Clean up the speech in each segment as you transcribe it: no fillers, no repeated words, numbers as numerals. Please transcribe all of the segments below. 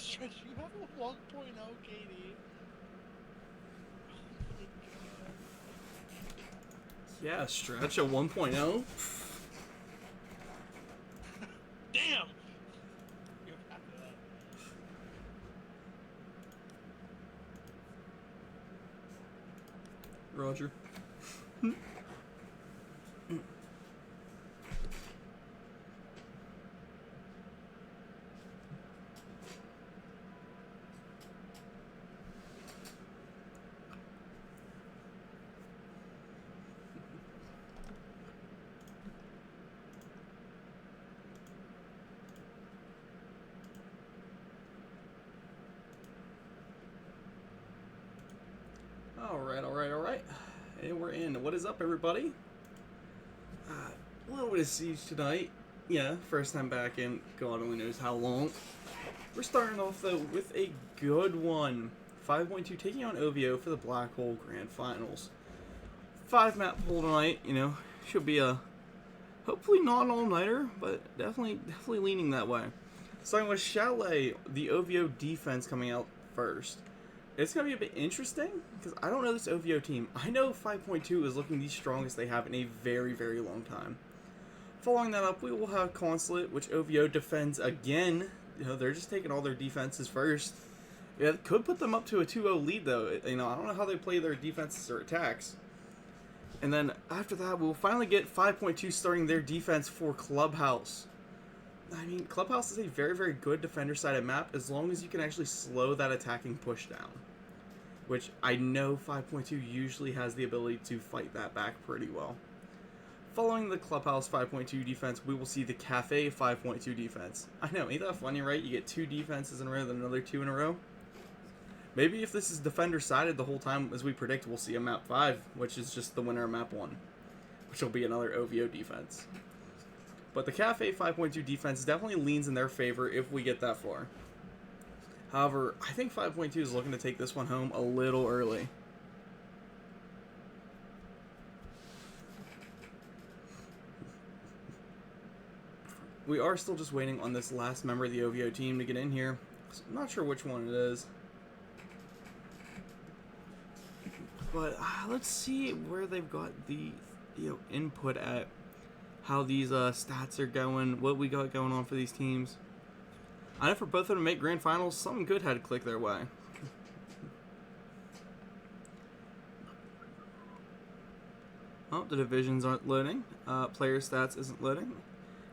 Stretch, you have a 1.0 KD. Oh my god. Yeah, stretch a 1.0. Damn! You have half of that. Roger. Alright. And we're in. What is up, everybody? A little bit of Siege tonight. Yeah, first time back in God only knows how long. We're starting off, though, with a good one. 5.2 taking on OVO for the Black Hole Grand Finals. 5-map poll tonight, should be a hopefully not an all-nighter, but definitely leaning that way. Starting with Chalet, the OVO defense coming out first. It's going to be a bit interesting, because I don't know this OVO team. I know 5.2 is looking the strongest they have in a very, very long time. Following that up, we will have Consulate, which OVO defends again. They're just taking all their defenses first. Yeah, it could put them up to a 2-0 lead, though. I don't know how they play their defenses or attacks. And then after that, we'll finally get 5.2 starting their defense for Clubhouse. I mean, Clubhouse is a very, very good defender-sided map as long as you can actually slow that attacking push down. Which I know 5.2 usually has the ability to fight that back pretty well. Following the Clubhouse 5.2 defense, we will see the Cafe 5.2 defense. I know, ain't that funny, right? You get 2 defenses in a row, then another 2 in a row. Maybe if this is defender-sided the whole time, as we predict, we'll see a map 5, which is just the winner of map 1. Which will be another OVO defense. But the Cafe 5.2 defense definitely leans in their favor if we get that far. However, I think 5.2 is looking to take this one home a little early. We are still just waiting on this last member of the OVO team to get in here. So I'm not sure which one it is. But let's see where they've got the input at. How these stats are going, what we got going on for these teams. I know for both of them to make grand finals, something good had to click their way. Oh, the divisions aren't loading. Player stats isn't loading.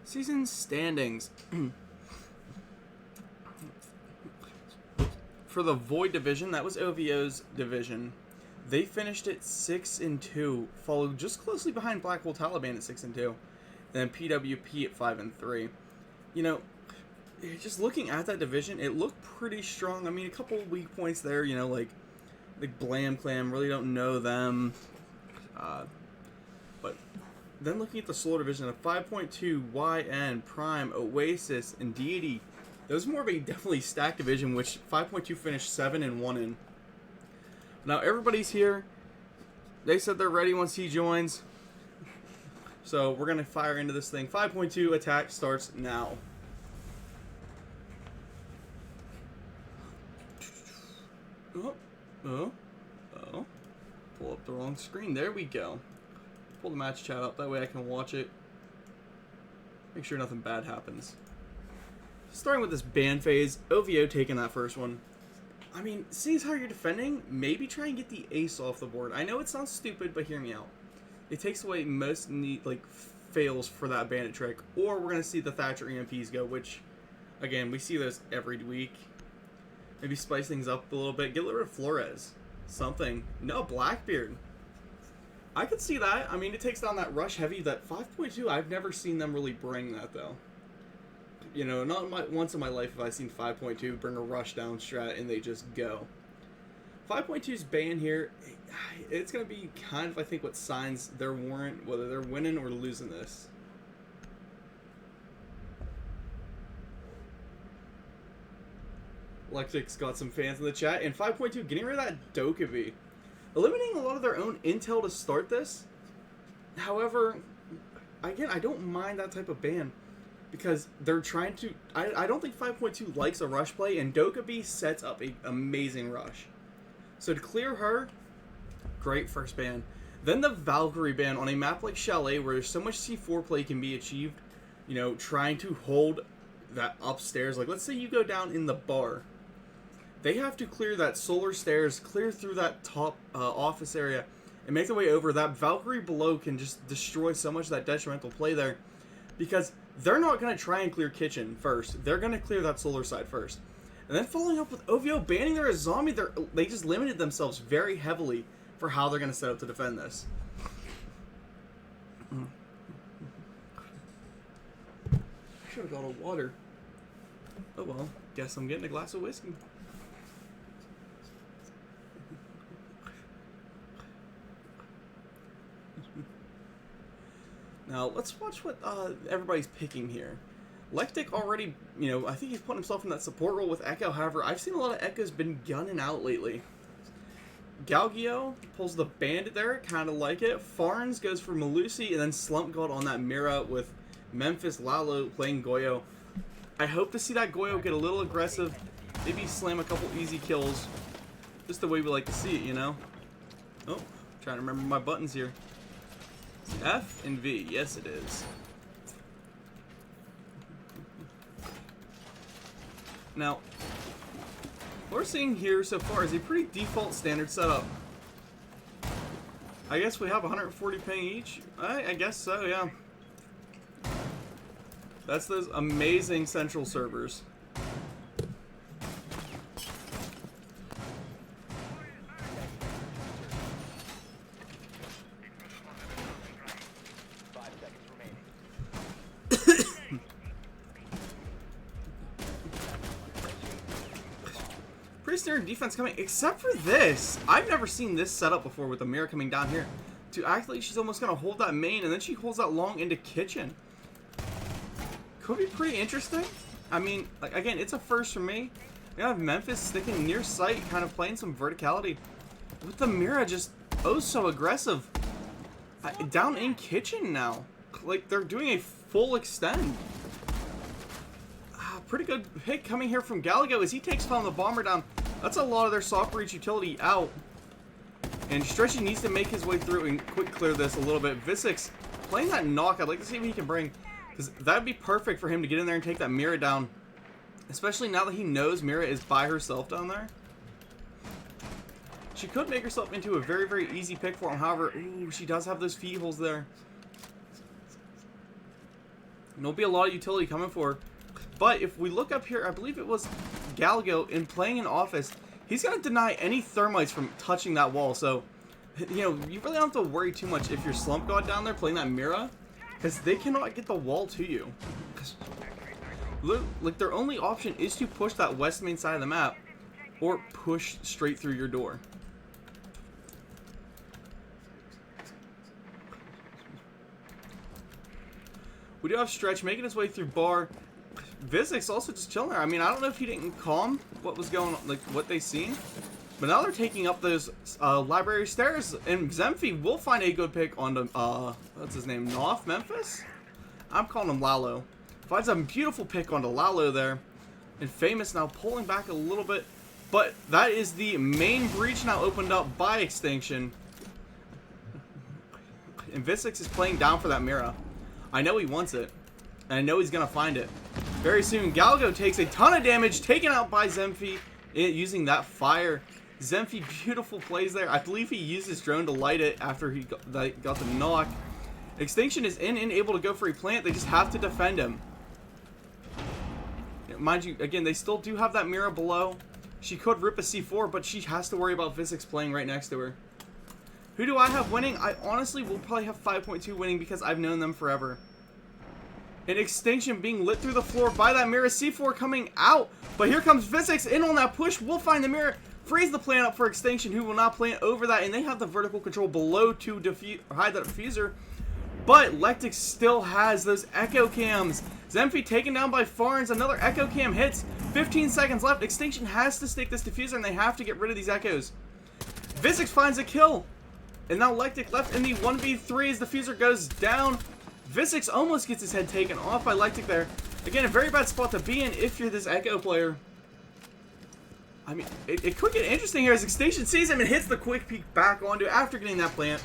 Season standings. For the Void division, that was OVO's division. They finished at 6-2, followed just closely behind Black Hole Taliban at 6-2, and then PWP at 5-3. Just looking at that division, it looked pretty strong. I mean, a couple of weak points there, like Blam Clam, really don't know them. But then looking at the slow division of 5.2, YN, Prime, Oasis, and Deity, that was more of a definitely stacked division, which 5.2 finished 7-1 in. Now everybody's here. They said they're ready once he joins. So we're going to fire into this thing. 5.2 attack starts now. Oh. Pull up the wrong screen. There we go. Pull the match chat up. That way I can watch it. Make sure nothing bad happens. Starting with this ban phase. OVO taking that first one. I mean, seeing as how you're defending, maybe try and get the ace off the board. I know it sounds stupid, but hear me out. It takes away most fails for that bandit trick. Or we're going to see the Thatcher EMPs go, which, again, we see those every week. Maybe spice things up a little bit. Get rid of Flores. Something. No, Blackbeard. I could see that. I mean, it takes down that rush heavy. That 5.2, I've never seen them really bring that, though. Not once in my life have I seen 5.2 bring a rush down strat and they just go. 5.2's ban here, it's going to be kind of, I think, what signs their warrant, whether they're winning or losing this. Lexic's got some fans in the chat. And 5.2 getting rid of that Dokkaebi. Eliminating a lot of their own intel to start this. However, again, I don't mind that type of ban. because they're trying to... I don't think 5.2 likes a rush play, and Dokkaebi sets up an amazing rush. So to clear her, great first ban. Then the Valkyrie ban on a map like Chalet, where there's so much C4 play can be achieved, you know, trying to hold that upstairs. Like, let's say you go down in the bar. They have to clear that solar stairs, clear through that top office area, and make their way over. That Valkyrie below can just destroy so much of that detrimental play there, because they're not going to try and clear kitchen first. They're going to clear that solar side first. And then following up with OVO banning their zombie, they just limited themselves very heavily for how they're going to set up to defend this. I should have got a water. Oh well, guess I'm getting a glass of whiskey. Now, let's watch what everybody's picking here. Lectic already, you know, I think he's putting himself in that support role with Echo. However, I've seen a lot of Echoes been gunning out lately. Galgio pulls the Bandit there, kind of like it. Farns goes for Malusi, and then Slump God on that Mira with Memphis Lalo playing Goyo. I hope to see that Goyo get a little aggressive, maybe slam a couple easy kills. Just the way we like to see it, you know? Oh, trying to remember my buttons here. F and V, yes it is. Now, what we're seeing here so far is a pretty default standard setup. I guess we have 140 ping each. I guess so, yeah. That's those amazing central servers. Pretty standard defense coming, except for this. I've never seen this setup before with the Mira coming down here to act like she's almost going to hold that main, and then she holds that long into kitchen. Could be pretty interesting. I mean, like, again, it's a first for me. You have Memphis sticking near sight, kind of playing some verticality. With the Mira just, oh, so aggressive. Down in kitchen now. Like, they're doing a full extend. Pretty good pick coming here from Galago as he takes on the bomber down. That's a lot of their soft breach utility out. And Stretchy needs to make his way through and quick clear this a little bit. Visix playing that knock. I'd like to see what he can bring, because that'd be perfect for him to get in there and take that Mira down. Especially now that he knows Mira is by herself down there. She could make herself into a very, very easy pick for him. However, ooh, she does have those feet holes there. And there'll be a lot of utility coming for her. But if we look up here, I believe it was Galago in playing in office. He's going to deny any thermites from touching that wall. So, you know, you really don't have to worry too much if you're Slump God down there playing that Mira, because they cannot get the wall to you. Like, their only option is to push that west main side of the map or push straight through your door. We do have Stretch making his way through bar. Visix also just chilling there. I mean, I don't know if he didn't calm what was going on, like what they seen. But now they're taking up those library stairs, and Zemphy will find a good pick on the, what's his name, Noff Memphis? I'm calling him Lalo. Finds a beautiful pick onto Lalo there. And Famous now pulling back a little bit. But that is the main breach now opened up by Extinction. And Visix is playing down for that Mira. I know he wants it. And I know he's going to find it. Very soon, Galgo takes a ton of damage, taken out by Zemphy using that fire. Zemphy, beautiful plays there. I believe he used his drone to light it after he got the knock. Extinction is in and able to go for a plant. They just have to defend him. Mind you, again, they still do have that Mira below. She could rip a C4, but she has to worry about Visix playing right next to her. Who do I have winning? I honestly will probably have 5.2 winning because I've known them forever. An Extinction being lit through the floor by that Mira. C4 coming out. But here comes Visix in on that push. We'll find the Mira. Freeze the plant up for Extinction, who will not plant over that. And they have the vertical control below to hide that diffuser. But Lectic still has those echo cams. Zemphy taken down by Farns. Another echo cam hits. 15 seconds left. Extinction has to stake this diffuser, and they have to get rid of these echoes. Visix finds a kill. And now Lectic left in the 1v3 as the diffuser goes down. Visix almost gets his head taken off by Lectic there. Again, a very bad spot to be in if you're this Echo player. I mean, it could get interesting here as Extinction sees him and hits the quick peek back onto it after getting that plant.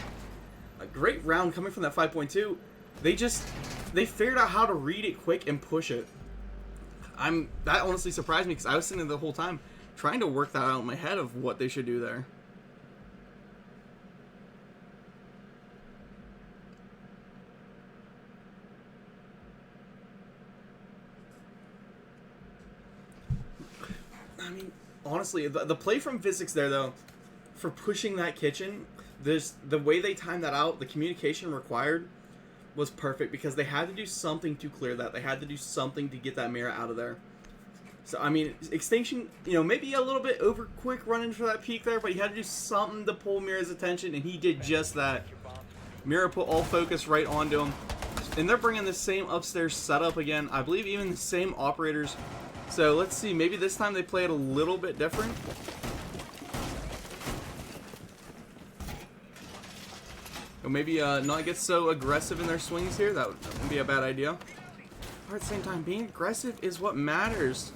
A great round coming from that 5.2. They figured out how to read it quick and push it. That honestly surprised me because I was sitting there the whole time trying to work that out in my head of what they should do there. I mean, honestly, the play from Physics there, though, for pushing that kitchen, the way they timed that out, the communication required was perfect because they had to do something to clear that. They had to do something to get that mirror out of there. So, I mean, Extinction, you know, maybe a little bit over quick running for that peak there, but he had to do something to pull Mirror's attention, and he did just that. Mirror put all focus right onto him. And they're bringing the same upstairs setup again. I believe even the same operators. So let's see, maybe this time they play it a little bit different. Or maybe not get so aggressive in their swings here. That wouldn't be a bad idea. But at the same time, being aggressive is what matters.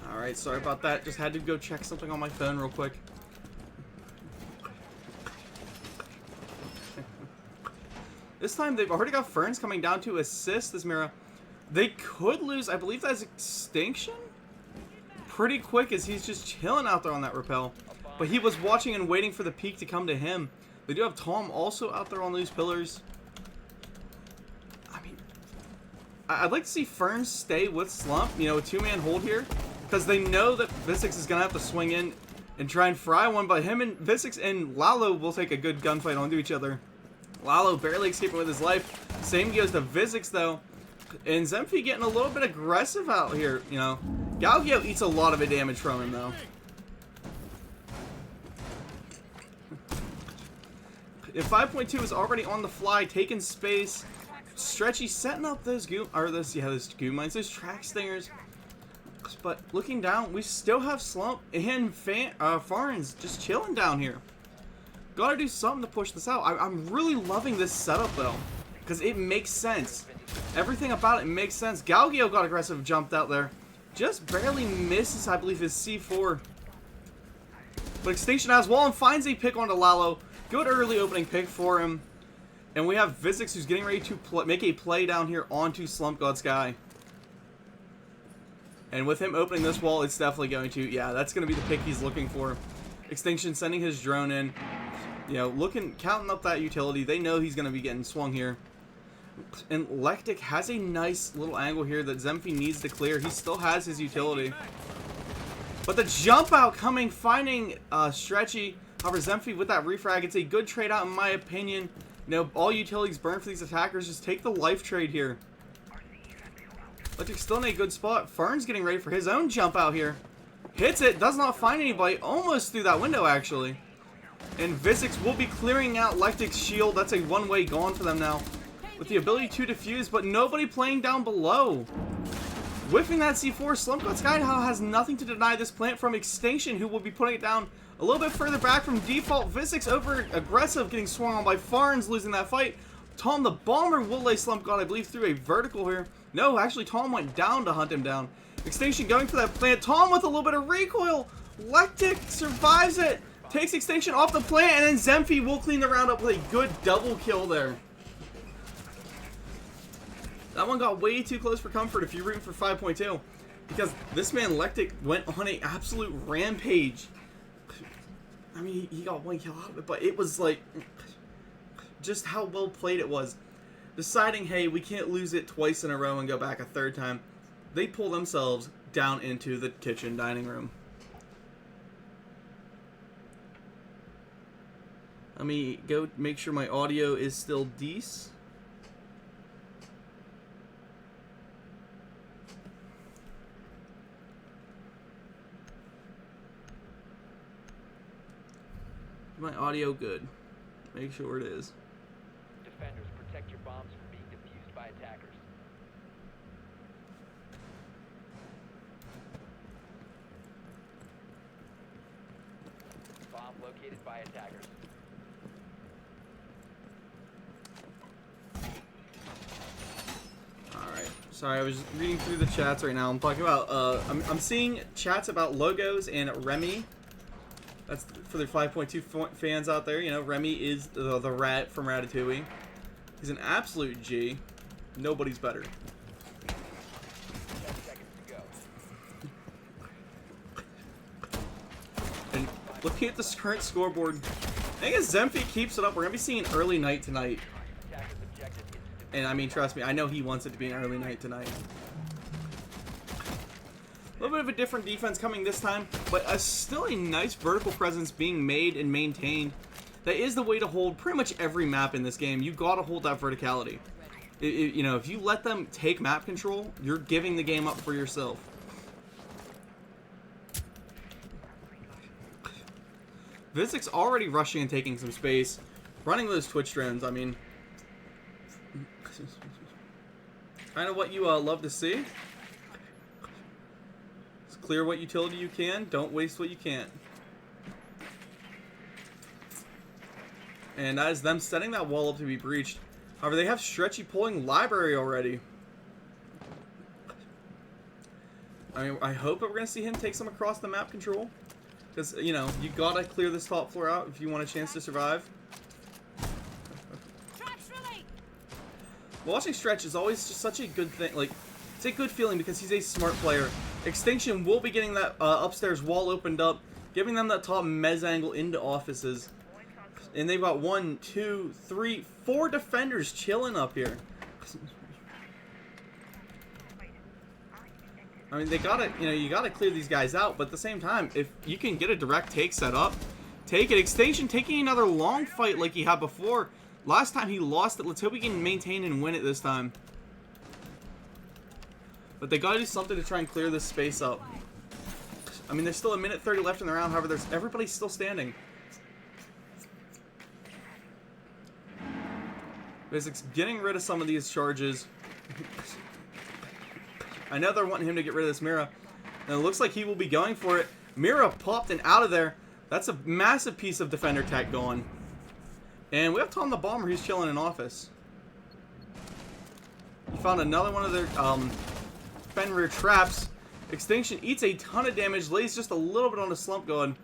Alright, sorry about that. Just had to go check something on my phone real quick. This time they've already got Ferns coming down to assist this Mira. They could lose, I believe that's Extinction? Pretty quick as he's just chilling out there on that rappel. But he was watching and waiting for the peak to come to him. They do have Tom also out there on those pillars. I mean, I'd like to see Ferns stay with Slump, you know, a two-man hold here. Because they know that Visix is going to have to swing in and try and fry one, but him and Visix and Lalo will take a good gunfight onto each other. Lalo barely escaping with his life. Same goes to Visix, though. And Zemphy getting a little bit aggressive out here, you know. Galgio eats a lot of damage from him, though. If 5.2 is already on the fly, taking space, Stretchy setting up those goo mines, those track stingers. But looking down, we still have Slump and Farns just chilling down here. Gotta do something to push this out. I'm really loving this setup, though, because it makes sense. Everything about it makes sense. Galgio got aggressive, jumped out there. Just barely misses, I believe, his C4. But Extinction has wall and finds a pick onto Lalo. Good early opening pick for him. And we have Visix who's getting ready to make a play down here onto Slump God Sky. And with him opening this wall, it's definitely going to, yeah, that's going to be the pick he's looking for. Extinction sending his drone in, you know, counting up that utility. They know he's going to be getting swung here. And Lectic has a nice little angle here that Zemphy needs to clear. He still has his utility. But the jump out coming, finding Stretchy. However, Zemphy with that refrag, it's a good trade out in my opinion. You know, all utilities burn for these attackers. Just take the life trade here. Lectic's still in a good spot. Fern's getting ready for his own jump out here. Hits it, does not find anybody. Almost through that window, actually. And Visix will be clearing out Lectic's shield. That's a one-way gone for them now. With the ability to defuse, but nobody playing down below. Whiffing that C4, Slump God Sky now has nothing to deny this plant from Extinction, who will be putting it down a little bit further back from default. Visix over aggressive, getting swung on by Farns, losing that fight. Tom the Bomber will lay Slump God, I believe, through a vertical here. No, actually, Tom went down to hunt him down. Extinction going for that plant. Tom with a little bit of recoil. Lectic survives it. Takes Extinction off the plant, and then Zemphy will clean the round up with a good double kill there. That one got way too close for comfort if you're rooting for 5.2. Because this man, Lectic, went on an absolute rampage. I mean, he got one kill out of it, but it was like just how well played it was. Deciding, hey, we can't lose it twice in a row and go back a third time. They pull themselves down into the kitchen dining room. Let me go make sure my audio is still decent. My audio good. Make sure it is. Defenders, protect your bombs from being defused by attackers. Bomb located by attackers. Alright. Sorry, I was reading through the chats right now. I'm talking about, I'm seeing chats about logos and Remy. That's for the 5.2 fans out there. You know, Remy is the rat from Ratatouille. He's an absolute G. Nobody's better. 10 seconds to go. And looking at this current scoreboard, I think as Zemfi keeps it up, we're going to be seeing an early night tonight. Attackers objective is And I mean, trust me, I know he wants it to be an early night tonight. A little bit of a different defense coming this time, but still a nice vertical presence being made and maintained. That is the way to hold pretty much every map in this game. You gotta hold that verticality. You know, if you let them take map control, you're giving the game up for yourself. Vizic's already rushing and taking some space. Running those Twitch drones, I mean... kind of what you love to see. Clear what utility you can. Don't waste what you can't. And that is them setting that wall up to be breached. However, they have Stretchy pulling library already. I mean, I hope that we're going to see him take some across the map control. Because, you know, you got to clear this top floor out if you want a chance to survive. Watching Stretch is always just such a good thing. Like, it's a good feeling because he's a smart player. Extinction will be getting that upstairs wall opened up, giving them that top mez angle into offices. And they've got 1, 2, 3, 4 defenders chilling up here. I mean, they gotta, you know, you gotta clear these guys out, but at the same time, if you can get a direct take set up, take it. Extinction taking another long fight like he had before. Last time he lost it. Let's hope he can maintain and win it this time. But they gotta do something to try and clear this space up. I mean, there's still a minute 30 left in the round. However, everybody's still standing. Vizic's getting rid of some of these charges. I know they're wanting him to get rid of this Mira. And it looks like he will be going for it. Mira popped and out of there. That's a massive piece of defender tech gone. And we have Tom the Bomber who's chilling in office. He found another one of their Fenrir traps. Extinction eats a ton of damage, lays just a little bit on the slump going.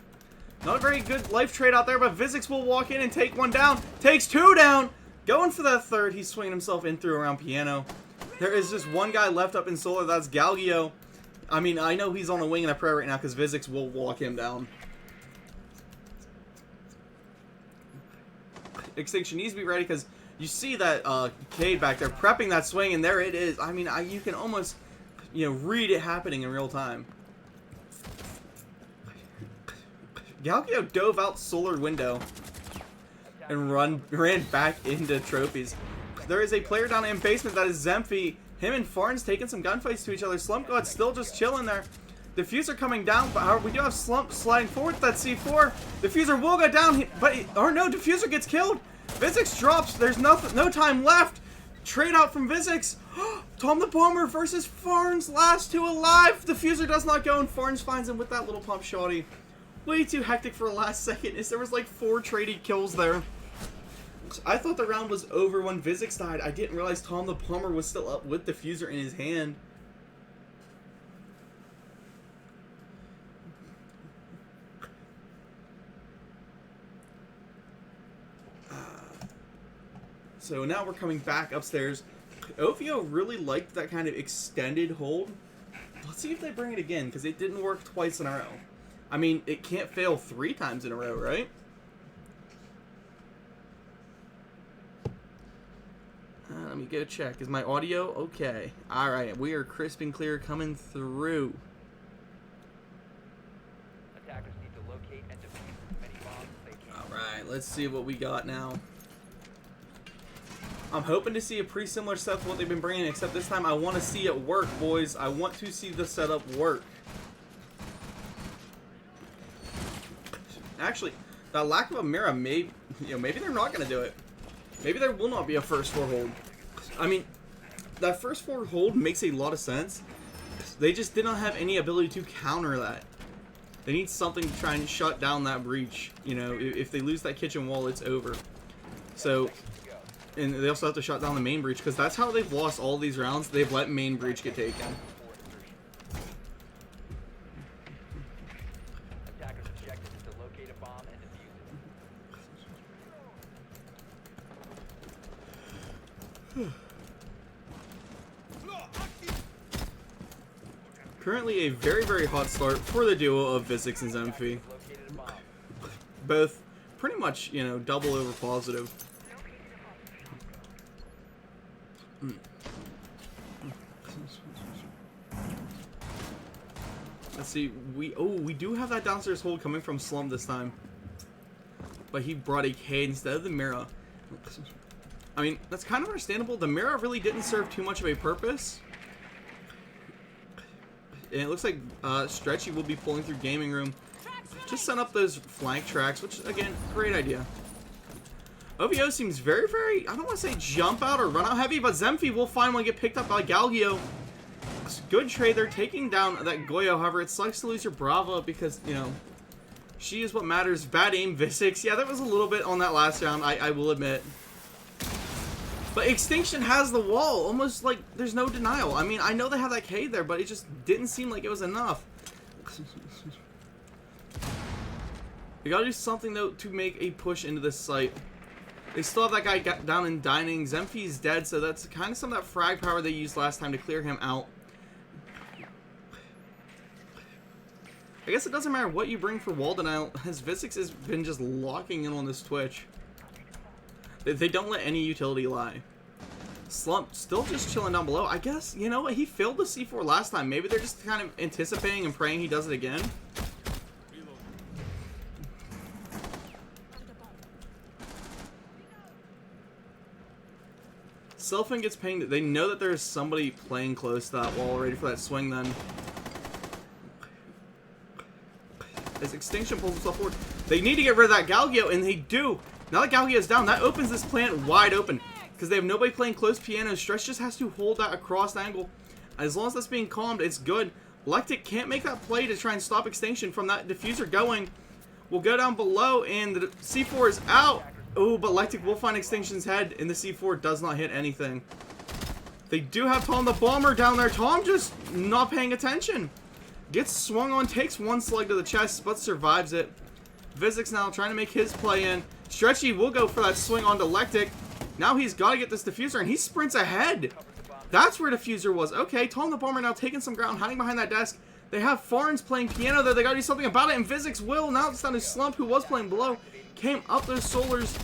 Not a very good life trade out there, but Vizix will walk in and take one down. Takes 2 down. Going for that third. He's swinging himself in through around piano. There is just one guy left up in solar. That's Galgio. I mean, I know he's on a wing and a prayer right now because Vizix will walk him down. Extinction needs to be ready because you see that Cade back there prepping that swing, and there it is. I mean, you can almost, you know, read it happening in real time. Galgio dove out solar window and ran back into trophies. There is a player down in basement that is Zemfi. Him and Farns taking some gunfights to each other. Slump God's still just chilling there. Diffuser coming down, but however, we do have Slump sliding forward with that C4. Diffuser will go down, but no, Diffuser gets killed. Vizix drops. There's no time left. Trade out from Vizix. Tom the Bomber versus Farns, last 2 alive. Diffuser does not go, and Farns finds him with that little pump shotty. Way too hectic for a last second. There was like 4 traded kills there. I thought the round was over when Vizix died. I didn't realize Tom the Plumber was still up with Diffuser in his hand. So now we're coming back upstairs. OVO really liked that kind of extended hold. Let's see if they bring it again, because it didn't work twice in a row. I mean, it can't fail 3 times in a row, right? Let me go check. Is my audio okay? Alright, we are crisp and clear coming through. Attackers need to locate and defuse as many bombs as they can. Alright, let's see what we got now. I'm hoping to see a pretty similar setup to what they've been bringing, except this time I want to see it work, boys. I want to see the setup work. Actually, That lack of a mirror, maybe they're not gonna do it. Maybe there will not be a first floor hold. I mean, that first floor hold makes a lot of sense. They just did not have any ability to counter that. They need something to try and shut down that breach. You know, if they lose that kitchen wall, it's over. So, and they also have to shut down the main breach, because that's how they've lost all these rounds. They've let main breach get taken. Attacker's objective is to locate a bomb and defuse it. Currently a very, very hot start for the duo of Vizix and Zemfi. Located a bomb. Both pretty much, you know, double over positive. Let's see, we do have that downstairs hold coming from Slum this time. But he brought a K instead of the Mira. I mean, that's kind of understandable. The Mira really didn't serve too much of a purpose. And it looks like Stretchy will be pulling through Gaming Room. Just set up those flank tracks, which, again, great idea. OVO seems very, very, I don't want to say jump out or run out heavy, but Zemfi will finally get picked up by Galgio. Good trade. They're taking down that Goyo. However, it sucks to lose your Brava because, you know, she is what matters. Bad aim, Vizix. Yeah, that was a little bit on that last round, I will admit. But Extinction has the wall, almost like there's no denial. I mean, I know they have that K there, but it just didn't seem like it was enough. They gotta do something, though, to make a push into this site. They still have that guy down in Dining. Zemfi's dead, so that's kind of some of that frag power they used last time to clear him out. I guess it doesn't matter what you bring for wall denial, as Vizix has been just locking in on this Twitch. They don't let any utility lie. Slump still just chilling down below. I guess, you know what? He failed the C4 last time. Maybe they're just kind of anticipating and praying he does it again. Selfin gets pinged. They know that there's somebody playing close to that wall, ready for that swing then. As Extinction pulls himself forward, they need to get rid of that Galgio, and they do. Now that Galgio's down, that opens this plant wide open. Because they have nobody playing close piano. Stretch just has to hold that across the angle. As long as that's being calmed, it's good. Lectic can't make that play to try and stop Extinction from that diffuser going. We'll go down below, and the C4 is out. Oh, but Lectic will find Extinction's head, and the C4 does not hit anything. They do have Tom the Bomber down there. Tom just not paying attention. Gets swung on, takes one slug to the chest, but survives it. Vizix now trying to make his play in. Stretchy will go for that swing onto Lectic. Now he's got to get this diffuser, and he sprints ahead. That's where diffuser was. Okay, Tom the Bomber now taking some ground, hiding behind that desk. They have Farns playing piano there. They got to do something about it, and Vizix will. Now it's down to Slump, who was playing below. Came up those solars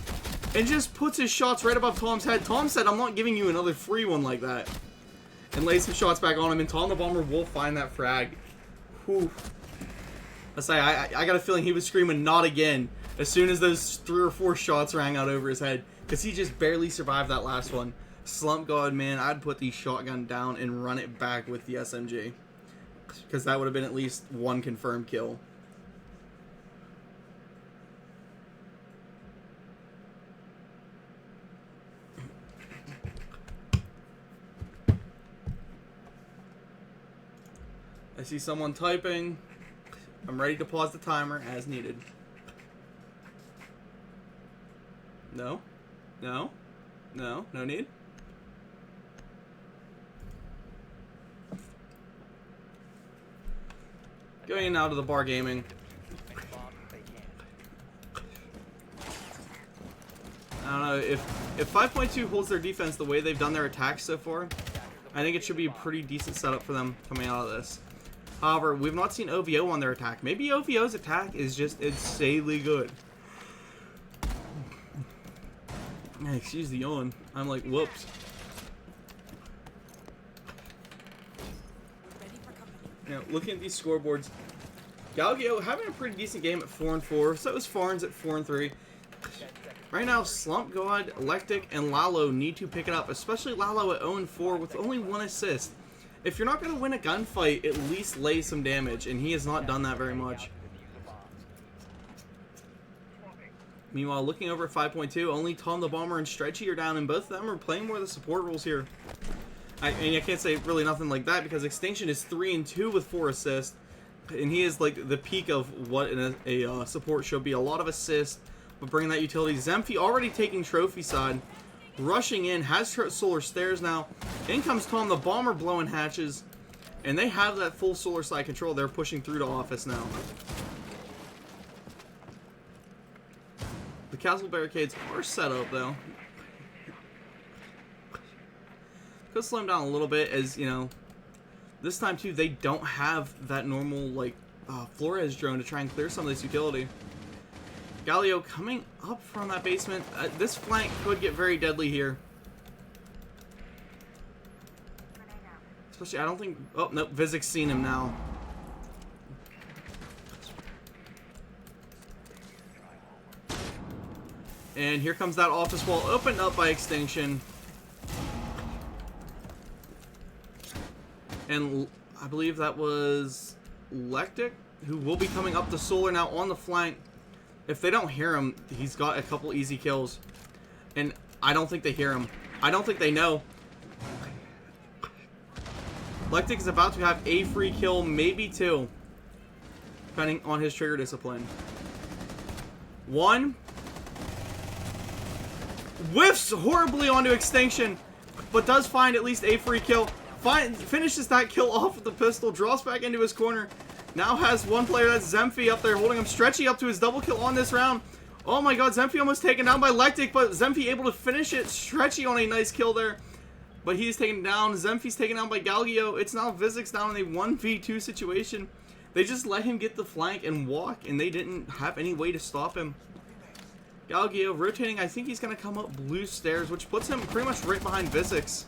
and just puts his shots right above Tom's head. Tom said, I'm not giving you another free one like that. And lays some shots back on him, and Tom the Bomber will find that frag. Whew. I say, I got a feeling he was screaming, not again, as soon as those 3 or 4 shots rang out over his head. Because he just barely survived that last one. Slump God, man, I'd put the shotgun down and run it back with the SMG. Because that would have been at least 1 confirmed kill. I see someone typing. I'm ready to pause the timer as needed. No? No? No? No need? Going out of the bar gaming. I don't know, if 5.2 holds their defense the way they've done their attacks so far, I think it should be a pretty decent setup for them coming out of this. However, we've not seen OVO on their attack. Maybe OVO's attack is just insanely good. Excuse the yawn. I'm like, whoops. Now, looking at these scoreboards, Galgio having a pretty decent game at 4-4. So is Farns at 4-3. Right now, Slump God, Lectic, and Lalo need to pick it up, especially Lalo at 0-4 with only 1 assist. If you're not going to win a gunfight, at least lay some damage, and he has not done that very much. Meanwhile, looking over at 5.2, only Tom the Bomber and Stretchy are down, and both of them are playing more of the support roles here. And I can't say really nothing like that because Extinction is 3-2 with 4 assists, and he is like the peak of what a support should be. A lot of assists, but bringing that utility. Zemphy already taking trophy side, rushing in, has solar stairs now. In comes Tom the Bomber blowing hatches, and they have that full solar side control. They're pushing through to office now. The castle barricades are set up though. Could slow him down a little bit, as you know, this time too they don't have that normal like Flores drone to try and clear some of this utility. Galio coming up from that basement. This flank could get very deadly here. Especially, I don't think. Oh no, Vizic's seen him now. And here comes that office wall opened up by Extinction. And I believe that was Lectic, who will be coming up the solar now on the flank. If they don't hear him, he's got a couple easy kills. And I don't think they hear him. I don't think they know. Lectic is about to have a free kill, maybe 2. Depending on his trigger discipline. 1. Whiffs horribly onto Extinction, but does find at least a free kill. Finishes that kill off with the pistol, draws back into his corner. Now has one player, that's Zemphy, up there holding him. Stretchy up to his double kill on this round. Oh my god, Zemphy almost taken down by Lectic, but Zemphy able to finish it. Stretchy on a nice kill there. But he's taken down. Zemphy's taken down by Galgio. It's now Vizix down in a 1v2 situation. They just let him get the flank and walk, and they didn't have any way to stop him. Galgio rotating. I think he's going to come up blue stairs, which puts him pretty much right behind Vizix.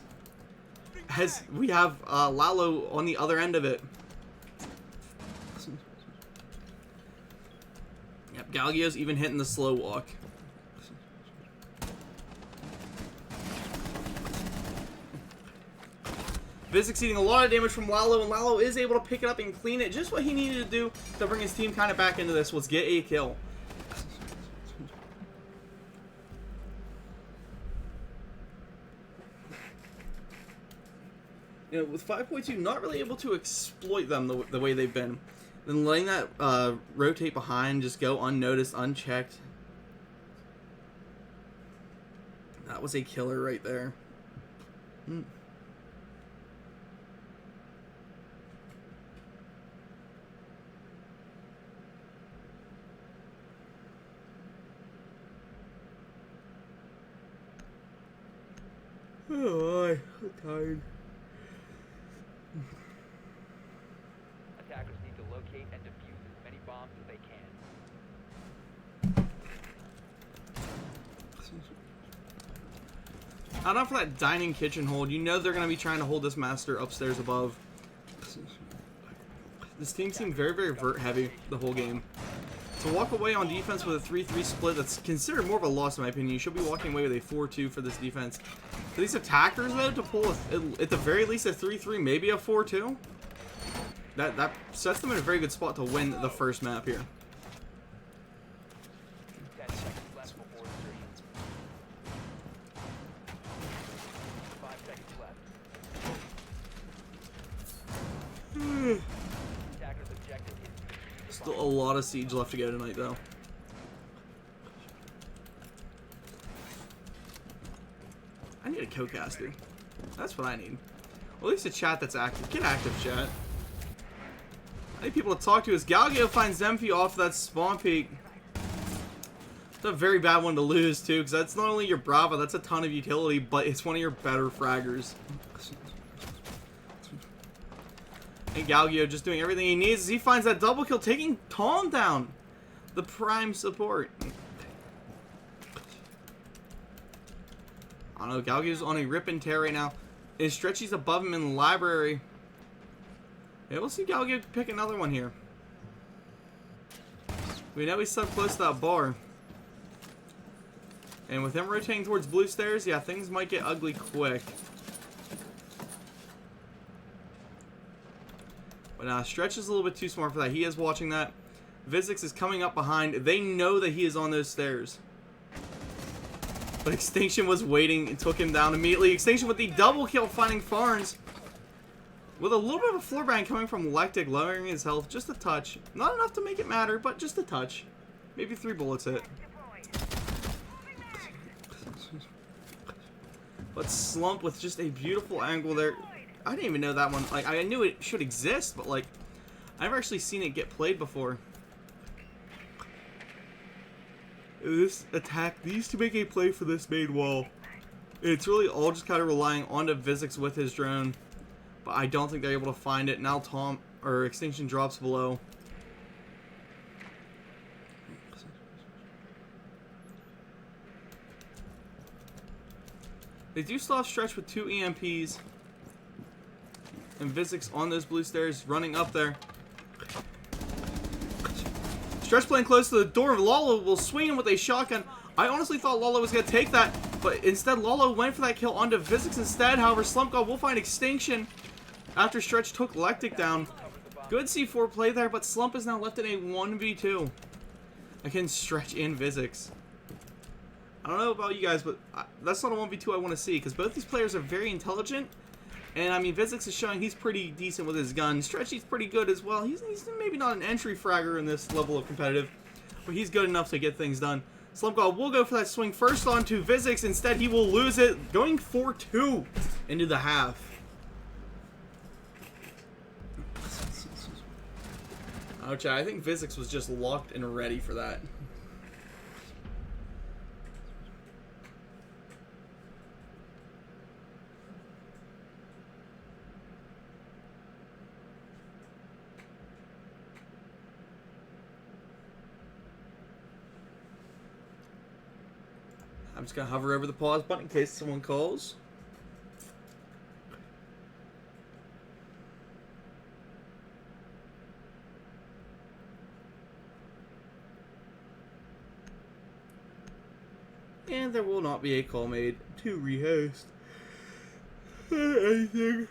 As we have Lalo on the other end of it. Yep, Galgio's even hitting the slow walk. Vizix eating a lot of damage from Lalo, and Lalo is able to pick it up and clean it. Just what he needed to do to bring his team kind of back into this was get a kill. You know, with 5.2, not really able to exploit them the way they've been. Then letting that rotate behind, just go unnoticed, unchecked. That was a killer right there. Oh, I'm tired. Attackers need to locate and defuse as many bombs as they can. Out for that dining kitchen hold. You know they're going to be trying to hold this master upstairs above. This team seemed very, very vert heavy the whole game. To walk away on defense with a 3-3 split, that's considered more of a loss in my opinion. You should be walking away with a 4-2 for this defense. For these attackers though, to pull at the very least a 3-3, maybe a 4-2, that sets them in a very good spot to win the first map here. 10 seconds left before insertion. 5 seconds left. Attackers' objective is to defuse the Still bomb. a lot of siege left to go tonight though. I need a co-caster. That's what I need. Well, at least a chat that's active. Get active, chat. I need people to talk to. As Galgio finds Zemphy off that spawn peak. It's a very bad one to lose, too, because that's not only your Brava, that's a ton of utility, but it's one of your better fraggers. And Galgio just doing everything he needs as he finds that double kill, taking Tom down. The prime support. I don't know, Galgio's on a rip and tear right now. And Stretchy's above him in the library. Yeah, we'll see Galgio pick another one here. We know he's so close to that bar. And with him rotating towards blue stairs, yeah, things might get ugly quick. But Stretch is a little bit too smart for that. He is watching that. Vizix is coming up behind. They know that he is on those stairs. But Extinction was waiting and took him down immediately. Extinction with the double kill, finding Farns. With a little bit of a floor bang coming from Lectic, lowering his health just a touch. Not enough to make it matter, but just a touch. Maybe 3 bullets hit. But Slump with just a beautiful angle there. I didn't even know that one. Like, I knew it should exist, but like, I've never actually seen it get played before. This attack needs to make a play for this main wall. It's really all just kind of relying on the Vizix with his drone. But I don't think they're able to find it. Now Extinction drops below. They do still have Stretch with 2 EMPs. And Vizix on those blue stairs, running up there. Stretch playing close to the door. Lalo will swing him with a shotgun. I honestly thought Lalo was going to take that. But instead, Lalo went for that kill onto Vizix instead. However, Slump God will find Extinction after Stretch took Lectic down. Good C4 play there, but Slump is now left in a 1v2 against Stretch and Vizix. I don't know about you guys, but that's not a 1v2 I want to see, because both these players are very intelligent. And I mean, Vizix is showing he's pretty decent with his gun. Stretch, he's pretty good as well. He's maybe not an entry fragger in this level of competitive, but he's good enough to get things done. Slump God will go for that swing first onto Vizix. Instead, he will lose it, going 4-2 into the half. Ouch, I think Vizix was just locked and ready for that. I'm just going to hover over the pause button in case someone calls. And there will not be a call made to rehost anything.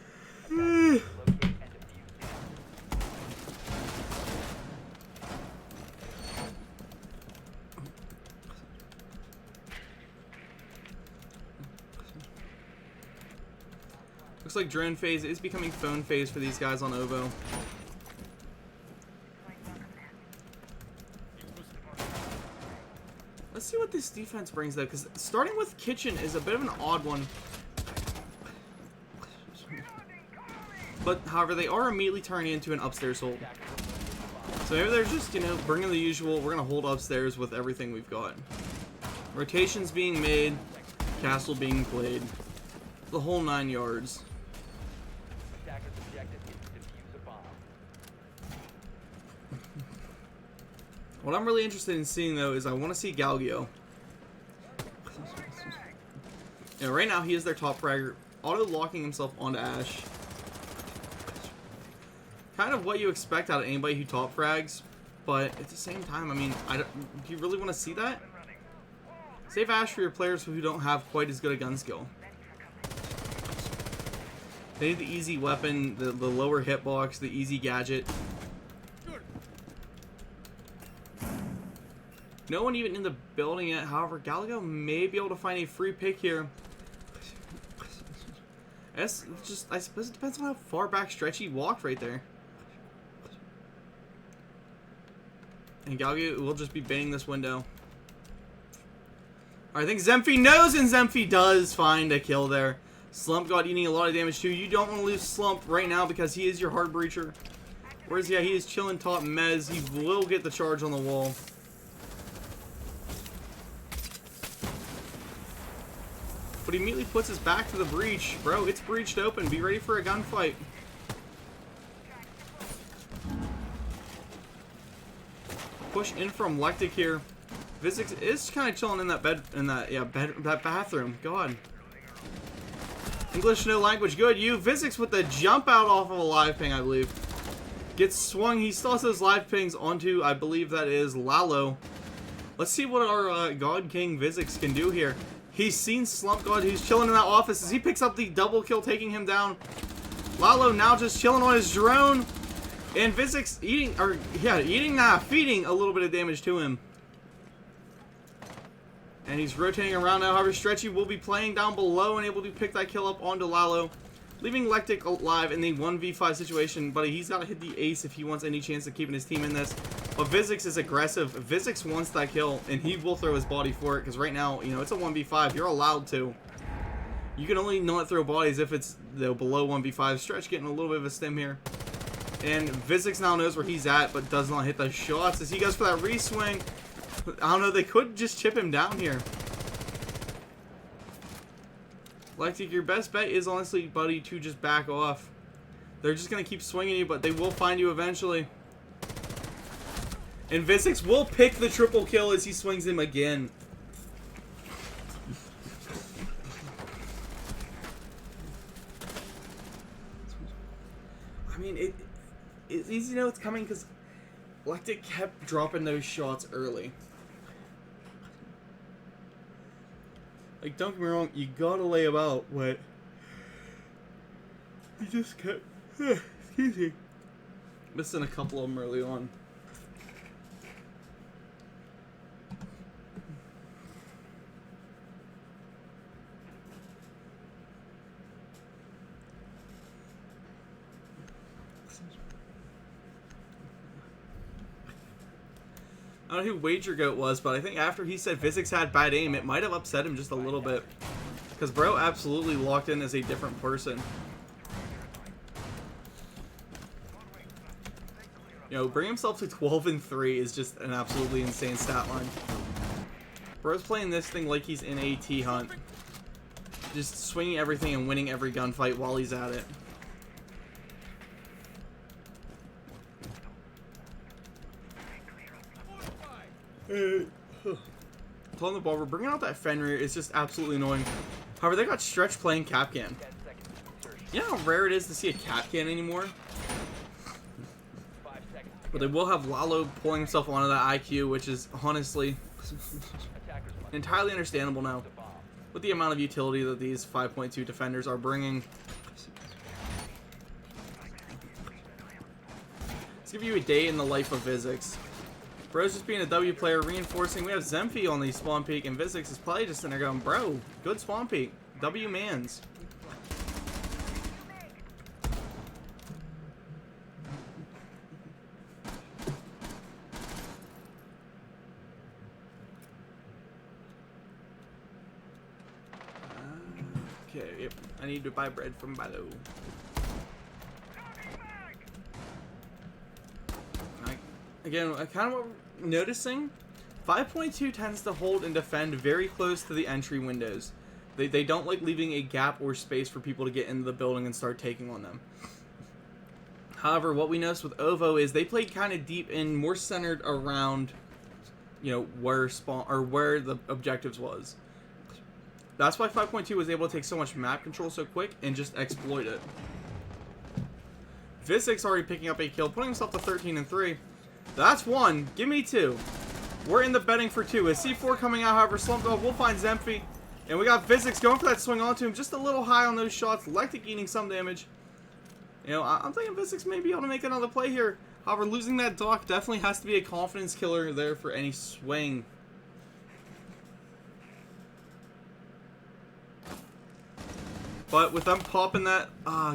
Looks like drone phase is becoming phone phase for these guys on OVO. Let's see what this defense brings though, because starting with Kitchen is a bit of an odd one. But however, they are immediately turning into an upstairs hold. So maybe they're just, you know, bringing the usual, we're going to hold upstairs with everything we've got. Rotations being made, castle being played, the whole 9 yards. What I'm really interested in seeing though is I want to see Galgio. You know, right now he is their top fragger, auto-locking himself onto Ash. Kind of what you expect out of anybody who top frags, but at the same time, I mean, do you really want to see that? Save Ash for your players who don't have quite as good a gun skill. They need the easy weapon, the lower hitbox, the easy gadget. No one even in the building yet. However, Gallagher may be able to find a free pick here. I suppose it depends on how far back Stretchy walked right there. And Gallagher will just be banging this window. I think Zemphy knows, and Zemphy does find a kill there. Slump God eating a lot of damage too. You don't want to lose Slump right now because he is your hard breacher. Whereas, yeah, he is chilling top Mez. He will get the charge on the wall. But he immediately puts his back to the breach. Bro, it's breached open. Be ready for a gunfight. Push in from Lectic here. Vizix is kind of chilling in that that bathroom. God. English no language. Good. Vizix with the jump out off of a live ping, I believe. Gets swung. He still has those live pings onto, I believe that is Lalo. Let's see what our God King Vizix can do here. He's seen Slump God, who's chilling in that office as he picks up the double kill, taking him down. Lalo now just chilling on his drone. And Vizix feeding a little bit of damage to him. And he's rotating around now. However, Stretchy will be playing down below and able to pick that kill up onto Lalo, leaving Lectic alive in the 1v5 situation. But he's got to hit the ace if he wants any chance of keeping his team in this. But Vizix is aggressive. Vizix wants that kill, and he will throw his body for it. Because right now, you know, it's a 1v5. You're allowed to. You can only not throw bodies if it's, you know, below 1v5. Stretch getting a little bit of a stim here. And Vizix now knows where he's at, but does not hit the shots as he goes for that re-swing. I don't know, they could just chip him down here. Lectic, your best bet is honestly, buddy, to just back off. They're just going to keep swinging you, but they will find you eventually. And Vizix will pick the triple kill as he swings him again. I mean, it's easy to know it's coming because Lectic kept dropping those shots early. Like, don't get me wrong, you gotta lay him out, but he just kept, excuse me, missing a couple of them early on. I don't know who Wager Goat was, but I think after he said Vizix had bad aim, it might have upset him just a little bit. Because bro absolutely locked in as a different person. You know, bring himself to 12-3 is just an absolutely insane stat line. Bro's playing this thing like he's in a T-hunt. Just swinging everything and winning every gunfight while he's at it. Pulling the ball, we're bringing out that Fenrir is just absolutely annoying. However, they got Stretch playing Capcan. You know how rare it is to see a Capcan anymore? But they will have Lalo pulling himself onto that IQ, which is honestly entirely understandable now with the amount of utility that these 5.2 defenders are bringing. Let's give you a day in the life of Vizix. Bro's just being a W player, reinforcing. We have Zemphy on the spawn peak, and Vizix is probably just in there going, bro, good spawn peak. W mans. Okay, yep. I need to buy bread from Balo. Again, kind of what we're noticing, 5.2 tends to hold and defend very close to the entry windows. They don't like leaving a gap or space for people to get into the building and start taking on them. However, what we noticed with OVO is they played kind of deep and more centered around, you know, where spawn or where the objectives was. That's why 5.2 was able to take so much map control so quick and just exploit it. Vizix already picking up a kill, putting himself to 13-3. That's one. Give me two. We're in the betting for two. With C4 coming out, however, Slump Dog will find Zemphy. And we got Vizix going for that swing onto him. Just a little high on those shots. Lectic eating some damage. You know, I'm thinking Vizix may be able to make another play here. However, losing that Doc definitely has to be a confidence killer there for any swing. But with them popping that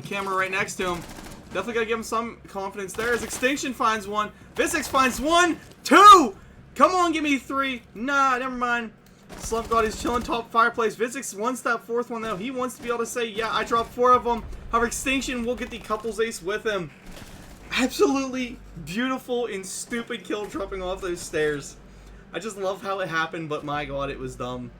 camera right next to him, definitely gotta give him some confidence there as Extinction finds one. Vizix finds one, two! Come on, give me three. Nah, never mind. Slump God is chilling top fireplace. Vizix wants that fourth one though. He wants to be able to say, yeah, I dropped 4 of them. However, Extinction will get the couples ace with him. Absolutely beautiful and stupid kill dropping off those stairs. I just love how it happened, but my god, it was dumb.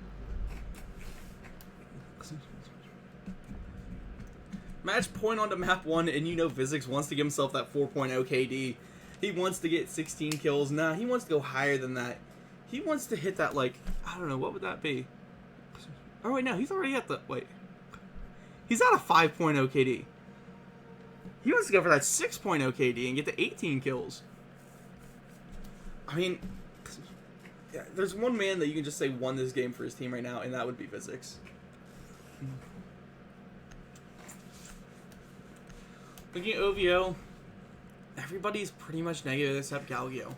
Match point onto map 1, and you know Vizix wants to give himself that 4.0 KD. He wants to get 16 kills. Nah, he wants to go higher than that. He wants to hit that, like, I don't know, what would that be? Oh, wait, no, he's already at the, wait. He's at a 5.0 KD. He wants to go for that 6.0 KD and get to 18 kills. I mean, yeah, there's one man that you can just say won this game for his team right now, and that would be Vizix. Looking at OVO, everybody's pretty much negative except Galgio.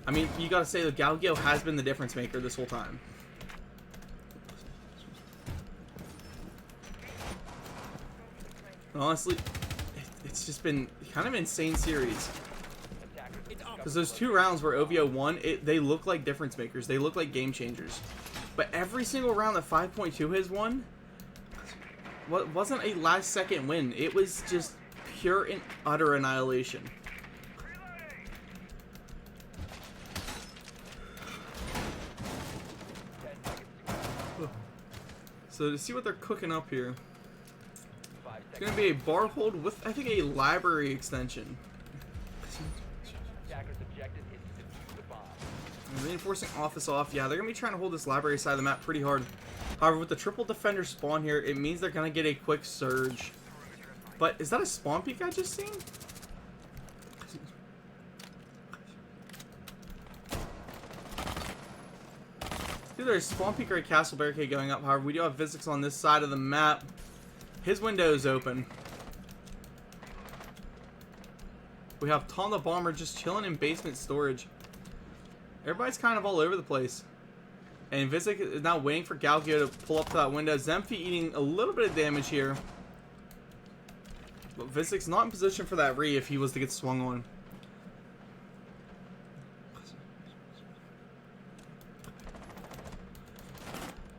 I mean, you gotta say the Galgio has been the difference maker this whole time. And honestly, it's just been kind of an insane series. Because those 2 rounds where OVO won, they look like difference makers. They look like game changers. But every single round that 5.2 has won wasn't a last second win. It was just pure and utter annihilation. So to see what they're cooking up here, it's going to be a bar hold with, I think, a library extension. And reinforcing office off. Yeah, they're going to be trying to hold this library side of the map pretty hard. However, with the triple defender spawn here, it means they're going to get a quick surge. But is that a spawn peek I just seen? There's spawn peek or a castle barricade going up. However, we do have Physics on this side of the map. His window is open. We have Tom the Bomber just chilling in basement storage. Everybody's kind of all over the place. And Physics is now waiting for Galgio to pull up to that window. Zemphy eating a little bit of damage here. But Physics not in position for that re if he was to get swung on.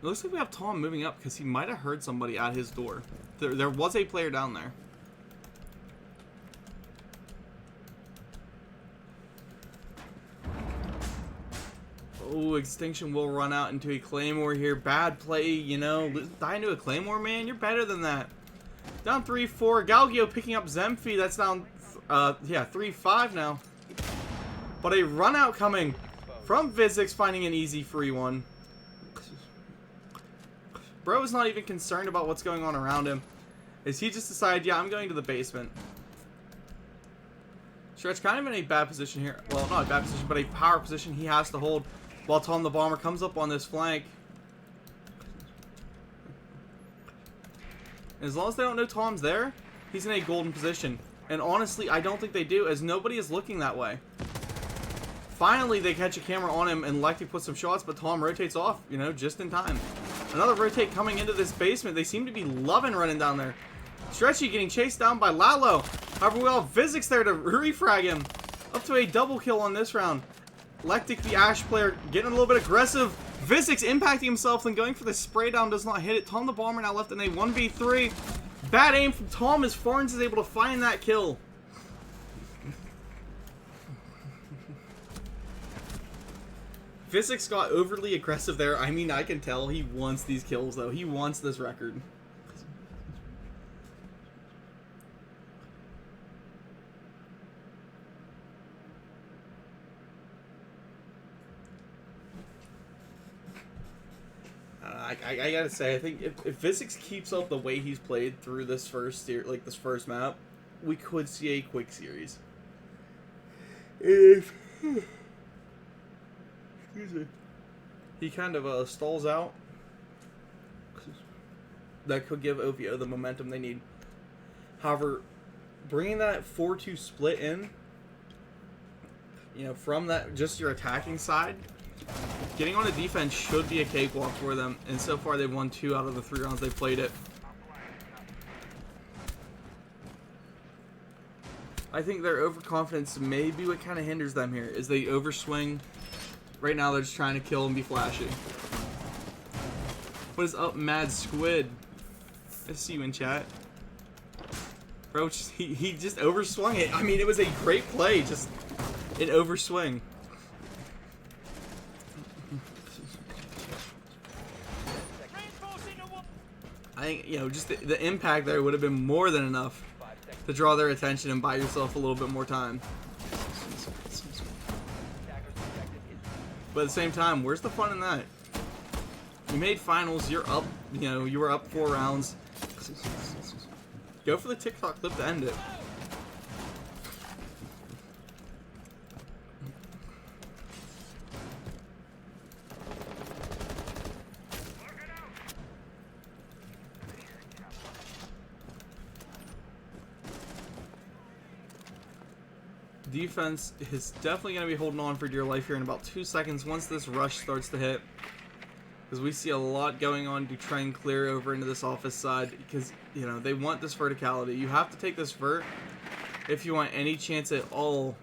It looks like we have Tom moving up because he might have heard somebody at his door. There was a player down there. Oh, Extinction will run out into a Claymore here. Bad play, you know. Die into a Claymore, man. You're better than that. Down 3-4. Galgio picking up Zemphy. That's down, yeah, 3-5 now. But a run out coming from Physics, finding an easy free one. Bro is not even concerned about what's going on around him. As he just decided, yeah, I'm going to the basement. Stretch kind of in a bad position here. Well, not a bad position, but a power position he has to hold while Tom the Bomber comes up on this flank. And as long as they don't know Tom's there, he's in a golden position. And honestly, I don't think they do, as nobody is looking that way. Finally, they catch a camera on him, and Lectic puts some shots, but Tom rotates off, you know, just in time. Another rotate coming into this basement. They seem to be loving running down there. Stretchy getting chased down by Lalo. However, we all have Physics there to refrag him. Up to a double kill on this round. Lectic, the Ash player, getting a little bit aggressive. Physics impacting himself and going for the spray down, does not hit it. Tom the Bomber now left in a 1v3. Bad aim from Tom as Farns is able to find that kill. Physics got overly aggressive there. I mean, I can tell he wants these kills, though. He wants this record. I gotta say, I think if Physics keeps up the way he's played through this first map, we could see a quick series. If excuse me, he kind of stalls out, that could give OVO the momentum they need. However, bringing that 4-2 split in, you know, from that just your attacking side, getting on the defense should be a cakewalk for them, and so far they've won 2 out of the 3 rounds they've played it. I think their overconfidence may be what kind of hinders them here, is they overswing. Right now they're just trying to kill and be flashy. What is up, Mad Squid? I see you in chat. Bro, he just overswung it. I mean, it was a great play, just an overswing. I think, you know, just the impact there would have been more than enough to draw their attention and buy yourself a little bit more time. But at the same time, where's the fun in that? You made finals, you're up, you know, you were up 4 rounds. Go for the TikTok clip to end it. Defense is definitely going to be holding on for dear life here in about 2 seconds once this rush starts to hit. Because we see a lot going on to try and clear over into this office side. Because, you know, they want this verticality. You have to take this vert if you want any chance at all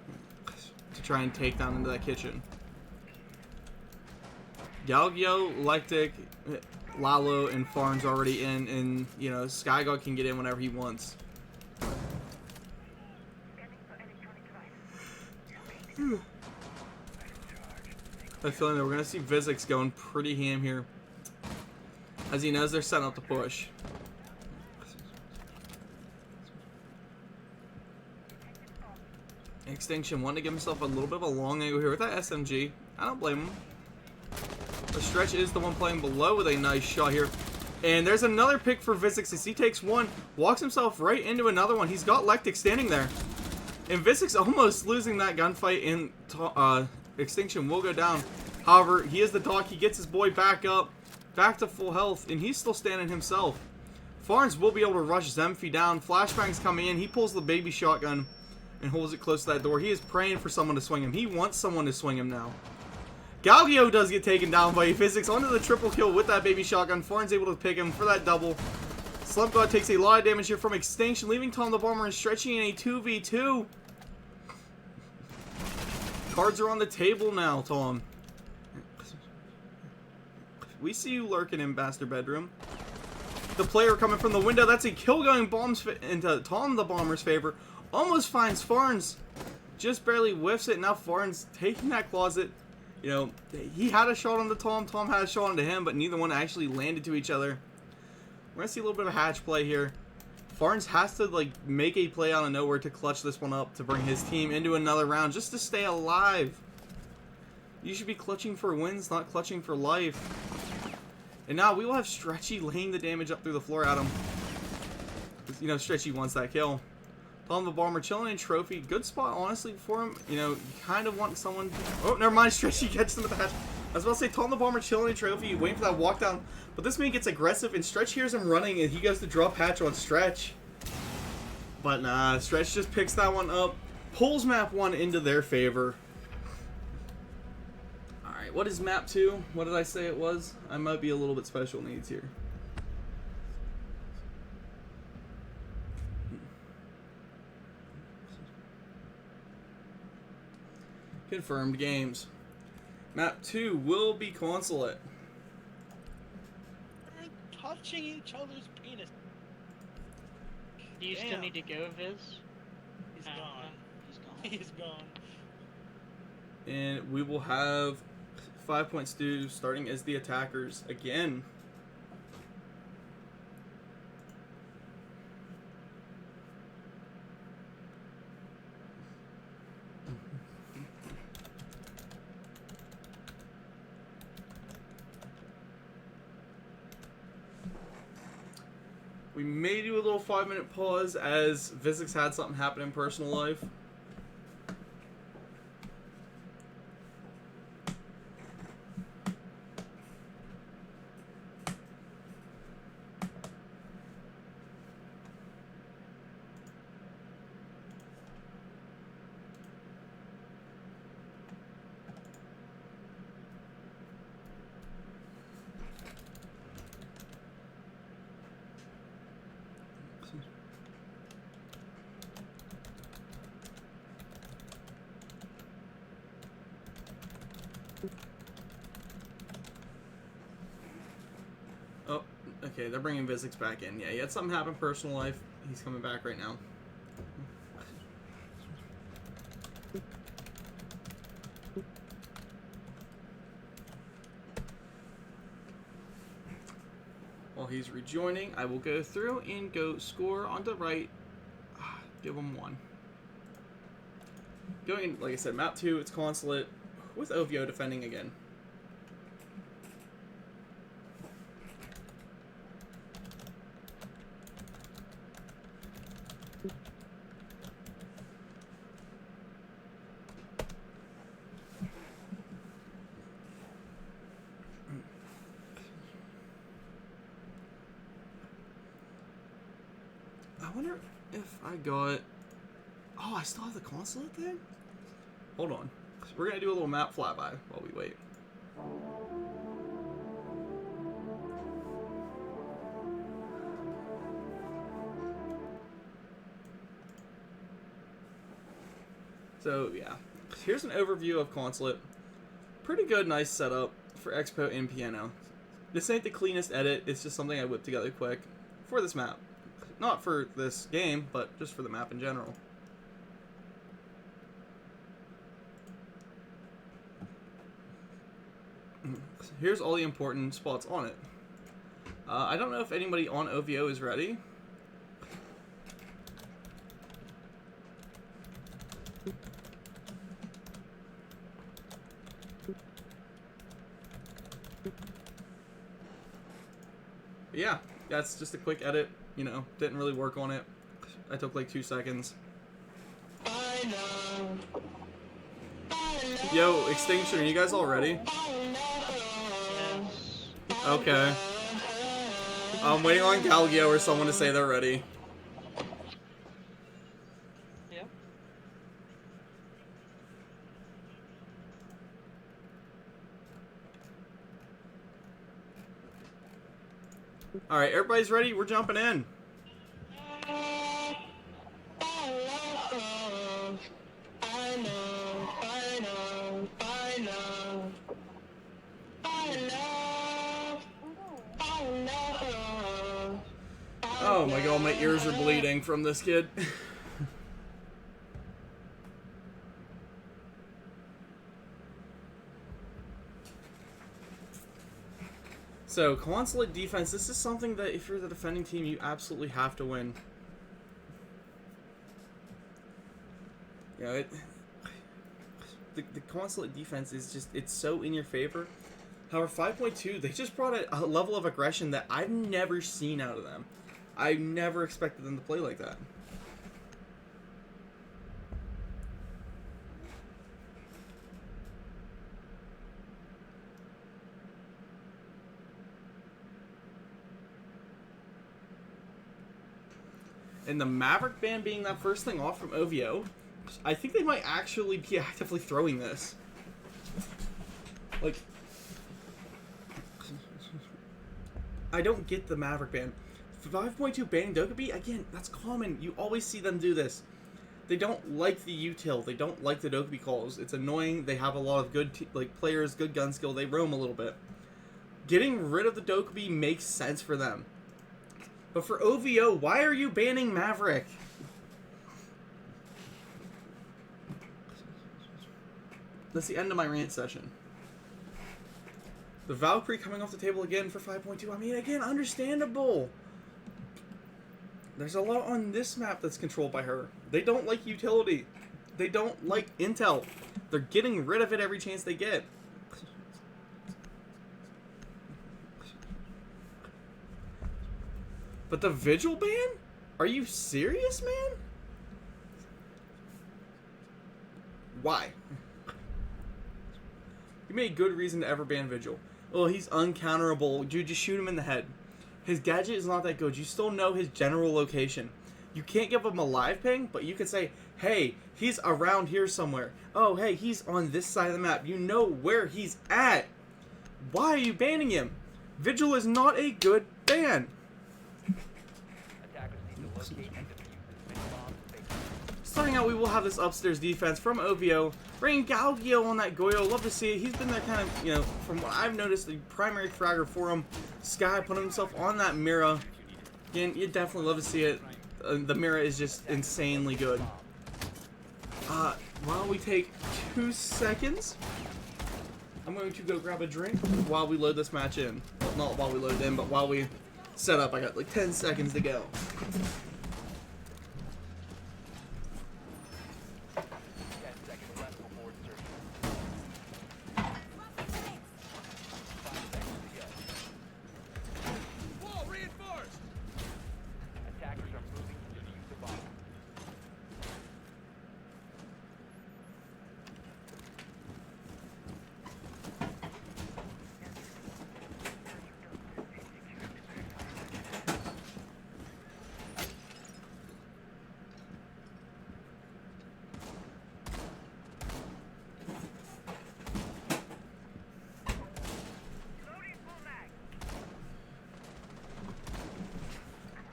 to try and take down into that kitchen. Galgio, Lectic, Lalo, and Farn's already in. And, you know, Skygod can get in whenever he wants. I have a feeling that we're going to see Vizix going pretty ham here. As he knows they're setting up the push. Extinction wanting to give himself a little bit of a long angle here with that SMG. I don't blame him. The Stretch is the one playing below with a nice shot here. And there's another pick for Vizix as he takes one, walks himself right into another one. He's got Lectic standing there. And Vizix almost losing that gunfight, and Extinction will go down. However, he is the doc. He gets his boy back up, back to full health, and he's still standing himself. Farns will be able to rush Zemfy down. Flashbang's coming in. He pulls the baby shotgun and holds it close to that door. He is praying for someone to swing him. He wants someone to swing him now. Galgio does get taken down by Vizix onto the triple kill with that baby shotgun. Farn's able to pick him for that double. Slump God takes a lot of damage here from Extinction, leaving Tom the Bomber and stretching in a 2v2. Cards are on the table now, Tom. We see you lurking in Bastard Bedroom. The player coming from the window. That's a kill going bombs into Tom the Bomber's favor. Almost finds Farns. Just barely whiffs it. Now Farns taking that closet. You know, he had a shot on the Tom. Tom had a shot onto him, but neither one actually landed to each other. We're going to see a little bit of a hatch play here. Farns has to, like, make a play out of nowhere to clutch this one up to bring his team into another round just to stay alive. You should be clutching for wins, not clutching for life. And now we will have Stretchy laying the damage up through the floor at him. You know, Stretchy wants that kill. Tom the Bomber chilling in trophy. Good spot, honestly, for him. You know, you kind of want someone... Oh, never mind. Stretchy catches him with the hatch. I was about to say, Tom the Bomber chilling in trophy, waiting for that walk down. But this man gets aggressive, and Stretch hears him running, and he goes to drop hatch on Stretch. But nah, Stretch just picks that one up. Pulls map 1 into their favor. Alright, what is map 2? What did I say it was? I might be a little bit special needs here. Confirmed games. Map 2 will be Consulate. They're touching each other's penis. Do you still Damn. need to go, Viz? He's Oh, gone. He's gone. He's gone. And we will have 5 Point Stew starting as the attackers again. We may do a little 5-minute pause as Vizix had something happen in personal life. Oh, okay, they're bringing Vizix back in. Yeah, he had something happen in personal life. He's coming back right now. While he's rejoining, I will go through and go score on the right. Give him 1. Going, like I said, map 2, it's Consulate with OVO defending again. I wonder if I got... Oh, I still have the Consulate thing? hold on. We're gonna do a little map flyby while we wait. So yeah, here's an overview of Consulate. Pretty good, nice setup for Expo and Piano. This ain't the cleanest edit, it's just something I whipped together quick for this map. Not for this game, but just for the map in general. Here's all the important spots on it. I don't know if anybody on OVO is ready. Yeah, that's just a quick edit. You know, didn't really work on it. I took like 2 seconds. Yo, Extinction, are you guys all ready? Okay. I'm waiting on Galgio or someone to say they're ready. Yeah. Alright, everybody's ready? We're jumping in. Oh my god, my ears are bleeding from this kid. So, Consulate defense, this is something that if you're the defending team, you absolutely have to win. You know, the Consulate defense is just, it's so in your favor. However, 5.2, they just brought a level of aggression that I've never seen out of them. I never expected them to play like that. And the Maverick ban being that first thing off from OVO, I think they might actually be actively throwing this. Like, I don't get the Maverick ban. 5.2 banning Dokkaebi, again, that's common. You always see them do this. They don't like the util. They don't like the Dokkaebi calls. It's annoying. They have a lot of good players, good gun skill. They roam a little bit. Getting rid of the Dokkaebi makes sense for them. But for OVO, why are you banning Maverick? That's the end of my rant session. The Valkyrie coming off the table again for 5.2. I mean, again, understandable. There's a lot on this map that's controlled by her. They don't like utility. They don't like intel. They're getting rid of it every chance they get. But the Vigil ban? Are you serious, man? Why? You made good reason to ever ban Vigil. Oh, he's uncounterable. Dude, just shoot him in the head. His gadget is not that good. You still know his general location. You can't give him a live ping, but you can say, hey, he's around here somewhere. Oh, hey, he's on this side of the map. You know where he's at. Why are you banning him? Vigil is not a good ban. Starting out, we will have this upstairs defense from OVO. Bringing Galgio on that Goyo. Love to see it. He's been that kind of, you know, from what I've noticed, the primary fragger for him. Sky putting himself on that Mira. Again, you definitely love to see it. The Mira is just insanely good. While we take 2 seconds, I'm going to go grab a drink while we load this match in. Well, not while we load it in, but while we set up. I got like 10 seconds to go.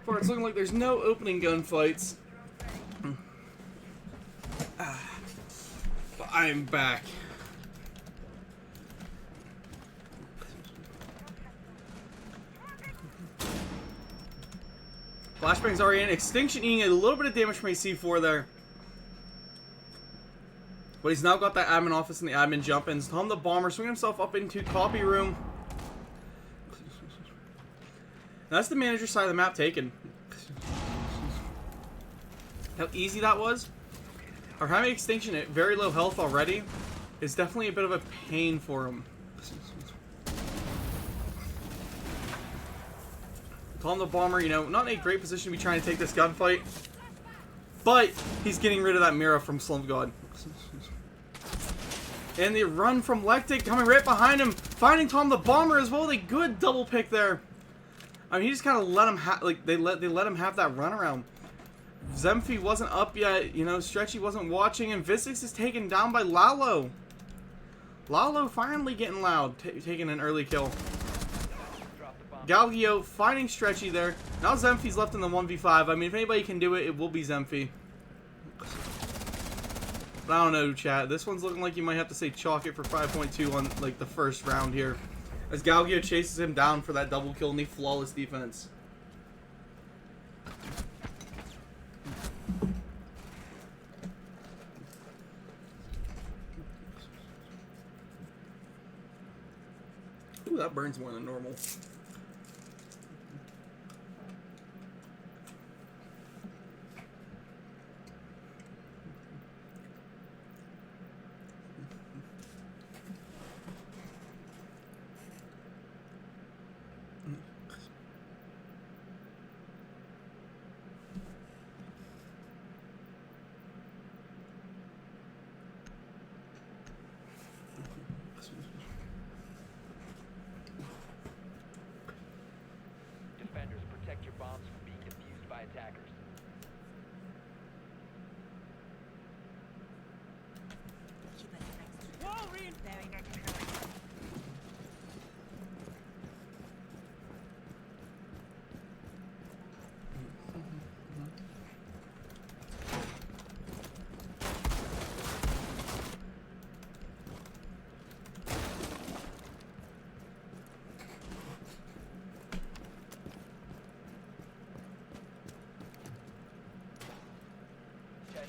far, it's looking like there's no opening gunfights. But I am back. Flashbang's already in. Extinction eating a little bit of damage from a C4 there. But he's now got that admin office and the admin jump-ins. Tom the Bomber swinging himself up into copy room. That's the manager side of the map taken. How easy that was. Or having Extinction at very low health already is definitely a bit of a pain for him. Tom the Bomber, you know, not in a great position to be trying to take this gunfight. But he's getting rid of that Mira from Slump God. And the run from Lectic coming right behind him, finding Tom the Bomber as well. A good double pick there. I mean, he just kind of let him they let him have that run around. Zemphy wasn't up yet, you know, Stretchy wasn't watching, and Visix is taken down by Lalo. Lalo finally getting loud, taking an early kill. Galgio finding Stretchy there. Now Zemphy's left in the 1v5. I mean, if anybody can do it, it will be Zemphy. But I don't know, chat. This one's looking like you might have to say chalk it for 5.2 on, like, the first round here. As Galgio chases him down for that double kill and the flawless defense. Ooh, that burns more than normal. Defenders, protect your bombs from being defused by attackers.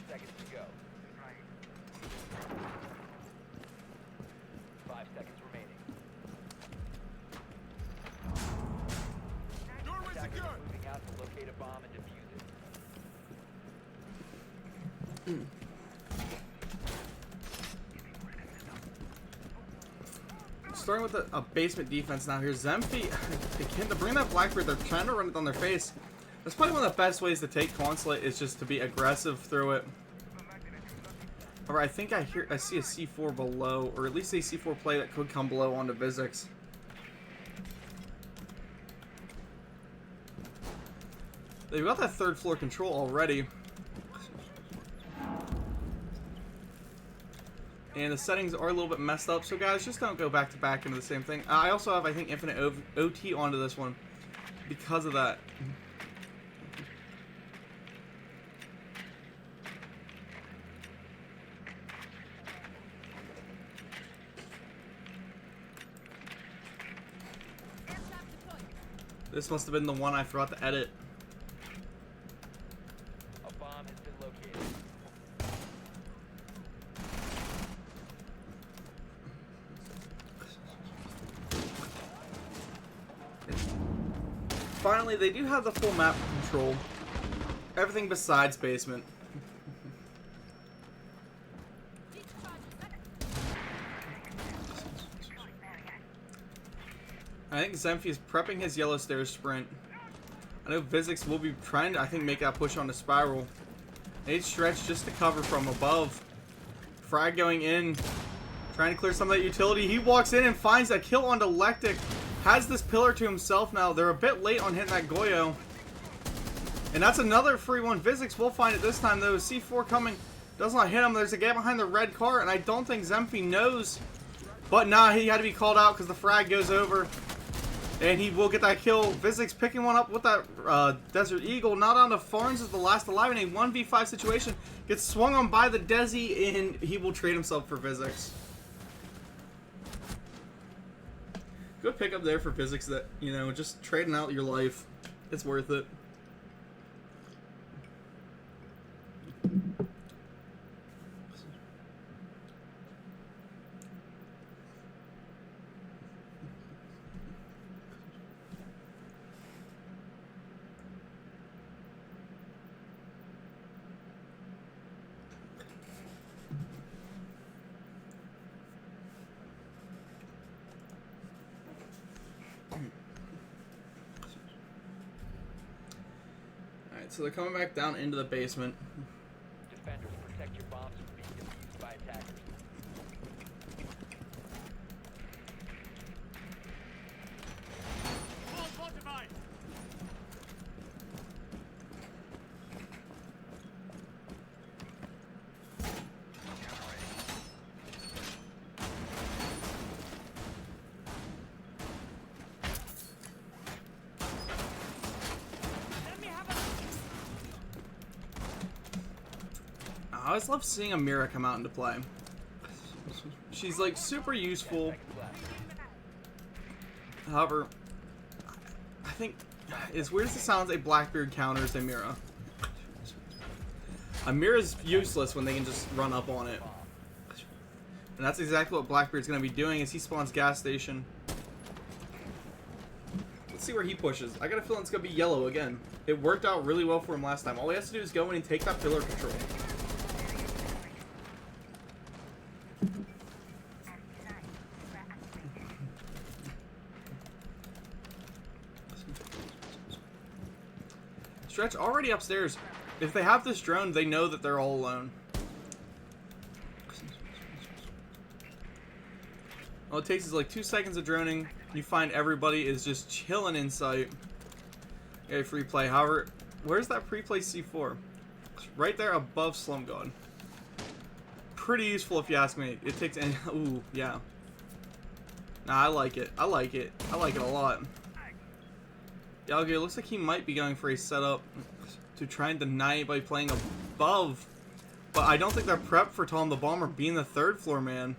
Seconds to go. 5 seconds remaining. Attackers are moving out to locate a bomb and defuse it. Starting with a basement defense now here. Zemphy, to bring that Blackbird, they're trying to run it on their face. That's probably one of the best ways to take Consulate, is just to be aggressive through it. However, I think I see a C4 below, or at least a C4 play that could come below onto Visix. They've got that third floor control already. And the settings are a little bit messed up, so guys, just don't go back to back into the same thing. I also have, I think, infinite OT onto this one because of that. This must have been the one I forgot to edit. A bomb has been located. Finally, they do have the full map control. Everything besides basement. I think Zemphy is prepping his yellow stairs sprint. I know Visix will be trying to, I think, make that push on the spiral. They stretch just to cover from above. Frag going in, trying to clear some of that utility. He walks in and finds a kill onto Lectic. Has this pillar to himself now. They're a bit late on hitting that Goyo. And that's another free one. Visix will find it this time, though. C4 coming. Does not hit him. There's a guy behind the red car, and I don't think Zemphy knows. But nah, he had to be called out because the frag goes over. And he will get that kill. Physics picking one up with that Desert Eagle. Now down to Farnes is the last alive in a 1v5 situation. Gets swung on by the Desi, and he will trade himself for Physics. Good pickup there for Physics that, you know, just trading out your life. It's worth it. So they're coming back down into the basement. Defenders, protect your bombs from being defused by attackers. I always love seeing Amira come out into play. She's like super useful. However, I think, as weird as it sounds, a Blackbeard counters Amira. Amira's useless when they can just run up on it. And that's exactly what Blackbeard's going to be doing as he spawns gas station. Let's see where he pushes. I got a feeling it's going to be yellow again. It worked out really well for him last time. All he has to do is go in and take that pillar control. Stretch already upstairs. If they have this drone, they know that they're all alone. All it takes is like 2 seconds of droning. You find everybody is just chilling in sight. Okay, free play. However, where's that pre-play C4? Right there above Slum God. Pretty useful if you ask me. It takes any. Ooh, yeah. Nah, I like it. I like it. I like it a lot. Yalgi, it looks like he might be going for a setup to try and deny it by playing above. But I don't think they're prepped for Tom the Bomber being the third floor man.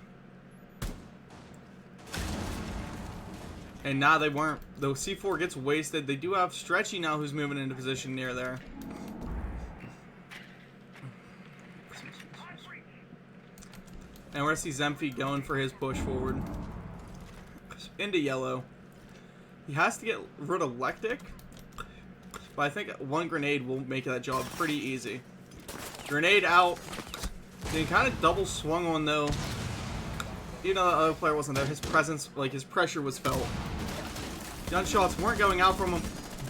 And nah, they weren't. The C4 gets wasted. They do have Stretchy now who's moving into position near there. And we're going to see Zemphi going for his push forward. Into yellow. He has to get rid of Lectic, but I think one grenade will make that job pretty easy. Grenade out. He kind of double swung on though. Even though the other player wasn't there, his presence, like his pressure was felt. Gunshots weren't going out from him.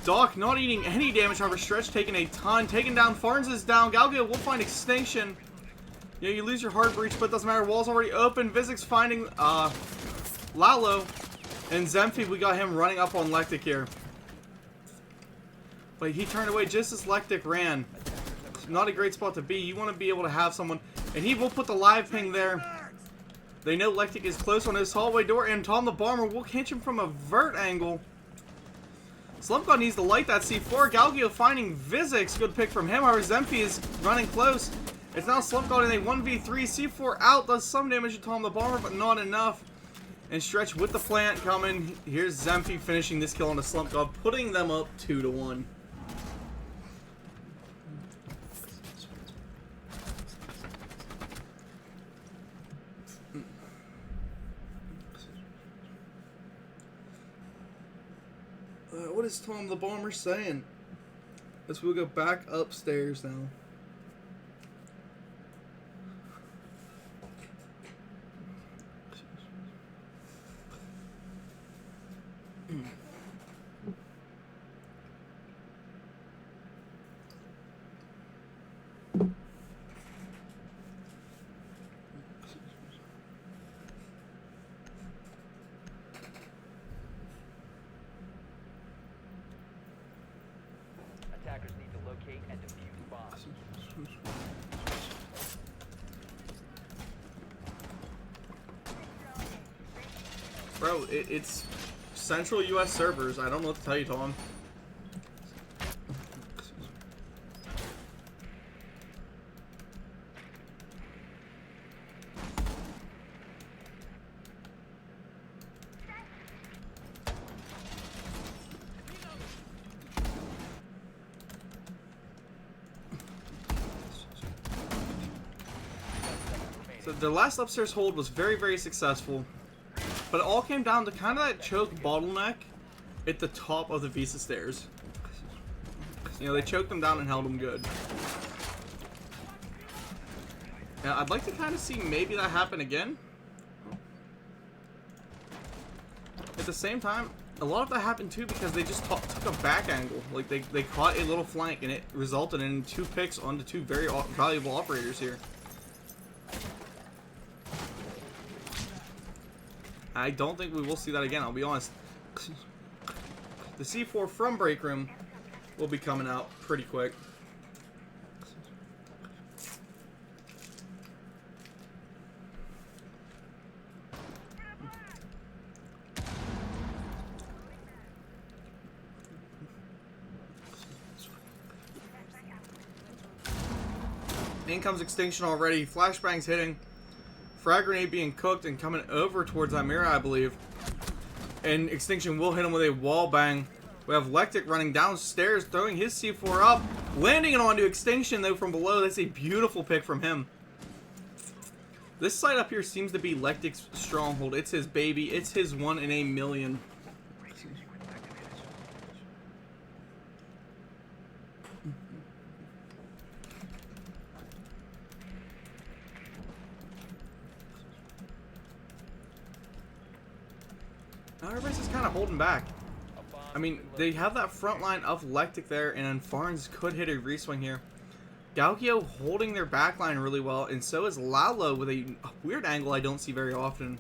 Doc not eating any damage, however, Stretch taking a ton. Taking down, Farnes is down. Galgio will find Extinction. You know, you lose your hard breach, but it doesn't matter. Wall's already open. Vizix finding Lalo. And Zemphi, we got him running up on Lectic here. But he turned away just as Lectic ran. Not a great spot to be. You want to be able to have someone. And he will put the live ping there. They know Lectic is close on his hallway door. And Tom the Bomber will catch him from a vert angle. Slumpgod needs to light that C4. Galgio finding Vizix. Good pick from him. However, Zemphi is running close. It's now Slumpgod in a 1v3. C4 out. Does some damage to Tom the Bomber, but not enough. And Stretch with the plant coming. Here's Zemphi finishing this kill on the Slumpgod, putting them up 2-1. What is Tom the Bomber saying? Let's we'll go back upstairs now. Attackers need to locate and defuse bombs. Bro, it's Central U.S. servers. I don't know what to tell you, Tom. So the last upstairs hold was very, very successful. But it all came down to kind of that choke bottleneck at the top of the Visa stairs. You know, they choked them down and held them good. Yeah, I'd like to kind of see maybe that happen again. At the same time, a lot of that happened too because they just took a back angle. Like, they caught a little flank and it resulted in 2 picks onto 2 very valuable operators here. I don't think we will see that again, I'll be honest. The C4 from Break Room will be coming out pretty quick. In comes Extinction already. Flashbangs hitting. Frag grenade being cooked and coming over towards Amira, I believe. And Extinction will hit him with a wall bang. We have Lectic running downstairs, throwing his C4 up, landing it onto Extinction though from below. That's a beautiful pick from him. This site up here seems to be Lectic's stronghold. It's his baby. It's his 1 in a million. Now everybody's just kind of holding back. I mean, they have that front line of Lectic there, and then Farns could hit a reswing here. Galgio holding their back line really well, and so is Lalo with a weird angle I don't see very often.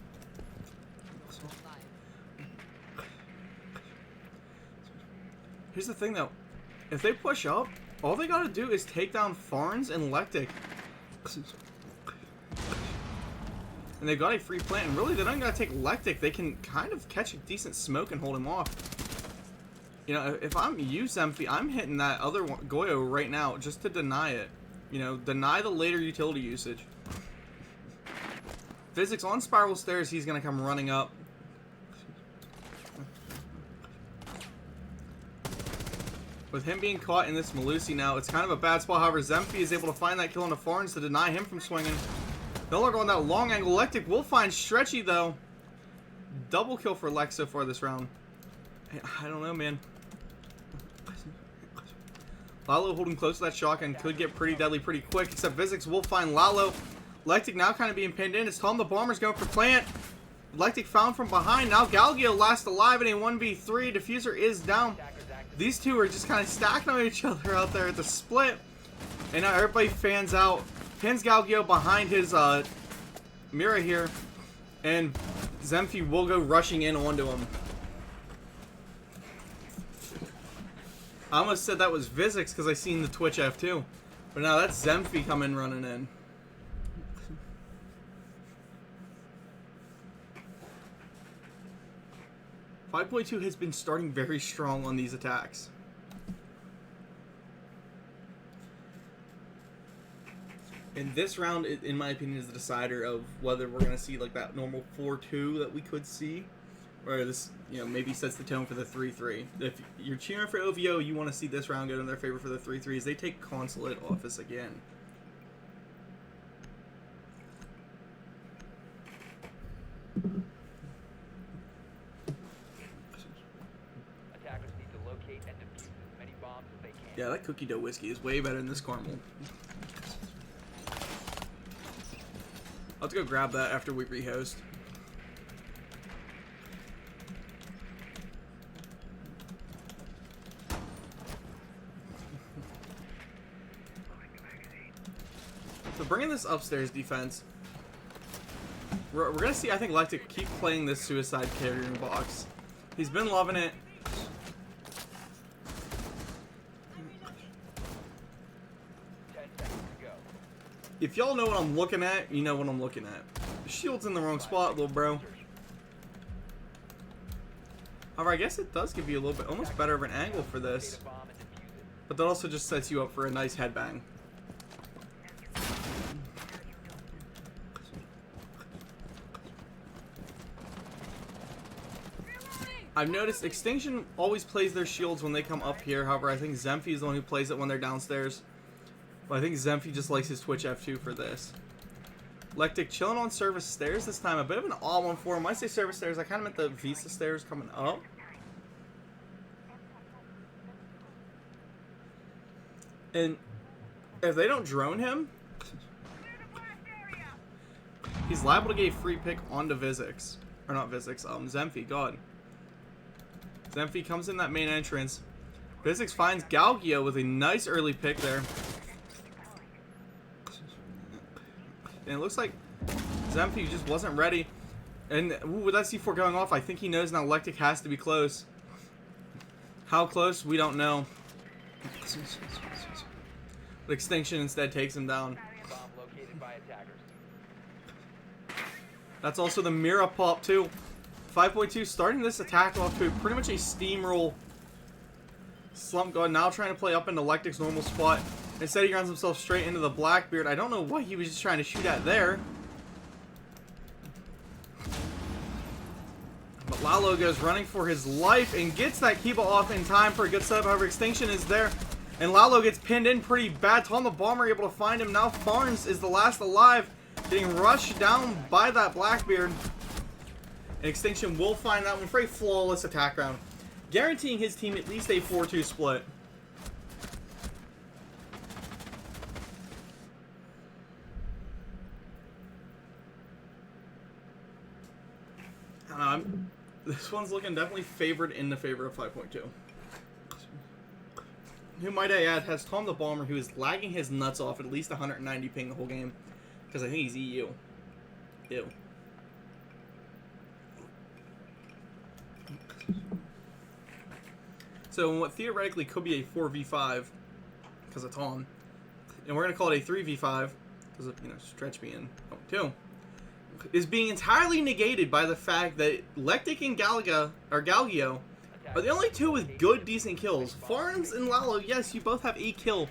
Here's the thing though, if they push up, all they gotta do is take down Farns and Lectic. And they've got a free plant, and really they don't gotta take Lectic. They can kind of catch a decent smoke and hold him off. You know, if I'm you, Zemphy, I'm hitting that other one, Goyo right now just to deny it. You know, deny the later utility usage. Physics on spiral stairs, he's gonna come running up. With him being caught in this Malusi now, it's kind of a bad spot. However, Zemphy is able to find that kill on the Farns to deny him from swinging. No longer on that long angle. Lectic will find Stretchy though. Double kill for Lex so far this round. I don't know, man. Lalo holding close to that shotgun could get pretty deadly pretty quick, except Vizix will find Lalo. Lectic now kind of being pinned in. It's Tom the Bomber's going for plant. Lectic found from behind. Now Galgio last alive in a 1v3. Diffuser is down. These two are just kind of stacking on each other out there at the split. And now everybody fans out. Pins Galgio behind his Mira here. And Zemphy will go rushing in onto him. I almost said that was Vizix because I seen the Twitch F2. But now that's Zemphy coming running in. .2 has been starting very strong on these attacks. And this round, in my opinion, is the decider of whether we're going to see like that normal 4-2 that we could see. Or this, you know, maybe sets the tone for the 3-3. If you're cheering for OVO, you want to see this round go in their favor for the 3-3s. They take Consulate office again. Attackers need to locate and defuse as many bombs as they can. Yeah, that cookie dough whiskey is way better than this caramel. I'll have to go grab that after we rehost. So bringing this upstairs defense, we're going to see, I think, Lectic keep playing this suicide carrying box. He's been loving it. If y'all know what I'm looking at, you know what I'm looking at. The shield's in the wrong spot, little bro. However, I guess it does give you a little bit, almost better of an angle for this. Locate a bomb and defuse it. But that also just sets you up for a nice headbang. I've noticed Extinction always plays their shields when they come up here. However, I think Zemphy is the one who plays it when they're downstairs. But I think Zemphy just likes his Twitch F2 for this. Lectic chilling on service stairs this time. A bit of an odd one for him. When I say service stairs, I kind of meant the Visa stairs coming up. And if they don't drone him, he's liable to get a free pick onto Vizix. Or not Vizix, Zemphy, God. Zemphy comes in that main entrance. Vizix finds Galgio with a nice early pick there. And it looks like Zemphy just wasn't ready. And with that C4 going off, I think he knows now Lectic has to be close. How close, we don't know. But Extinction instead takes him down. Bomb located by attackers. That's also the Mira pop too. 5.2 starting this attack off to pretty much a steamroll. Slump God now trying to play up into Lectic's normal spot. Instead he runs himself straight into the Blackbeard. I don't know what he was just trying to shoot at there. But Lalo goes running for his life and gets that Kiba off in time for a good setup. However, Extinction is there. And Lalo gets pinned in pretty bad. Tom the Bomber able to find him. Now Farnes is the last alive. Getting rushed down by that Blackbeard. And Extinction will find that one for a flawless attack round. Guaranteeing his team at least a 4-2 split. I don't know, this one's looking definitely favored in the favor of 5.2. Who might I add has Tom the Bomber, who is lagging his nuts off at least 190 ping the whole game. Because I think he's EU. Ew. So in what theoretically could be a 4v5 because of Tom, and we're going to call it a 3v5 because of, you know, Stretch being 0-2, is being entirely negated by the fact that Lectic and Galgio are the only two with good, decent kills. Farnes and Lalo, yes, you both have a kill.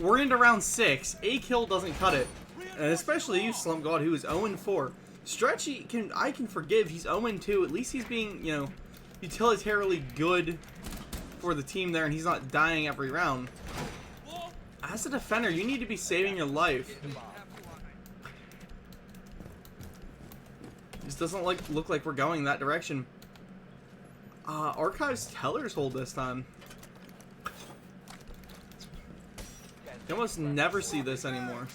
We're into round 6. A kill doesn't cut it. And especially you, Slump God, who is 0-4. Stretchy, I can forgive. He's 0-2. At least he's being, you know, utilitarily good for the team there, and he's not dying every round. As a defender, you need to be saving your life. This doesn't look like we're going that direction. Archives Teller's hold this time. You almost never see this anymore.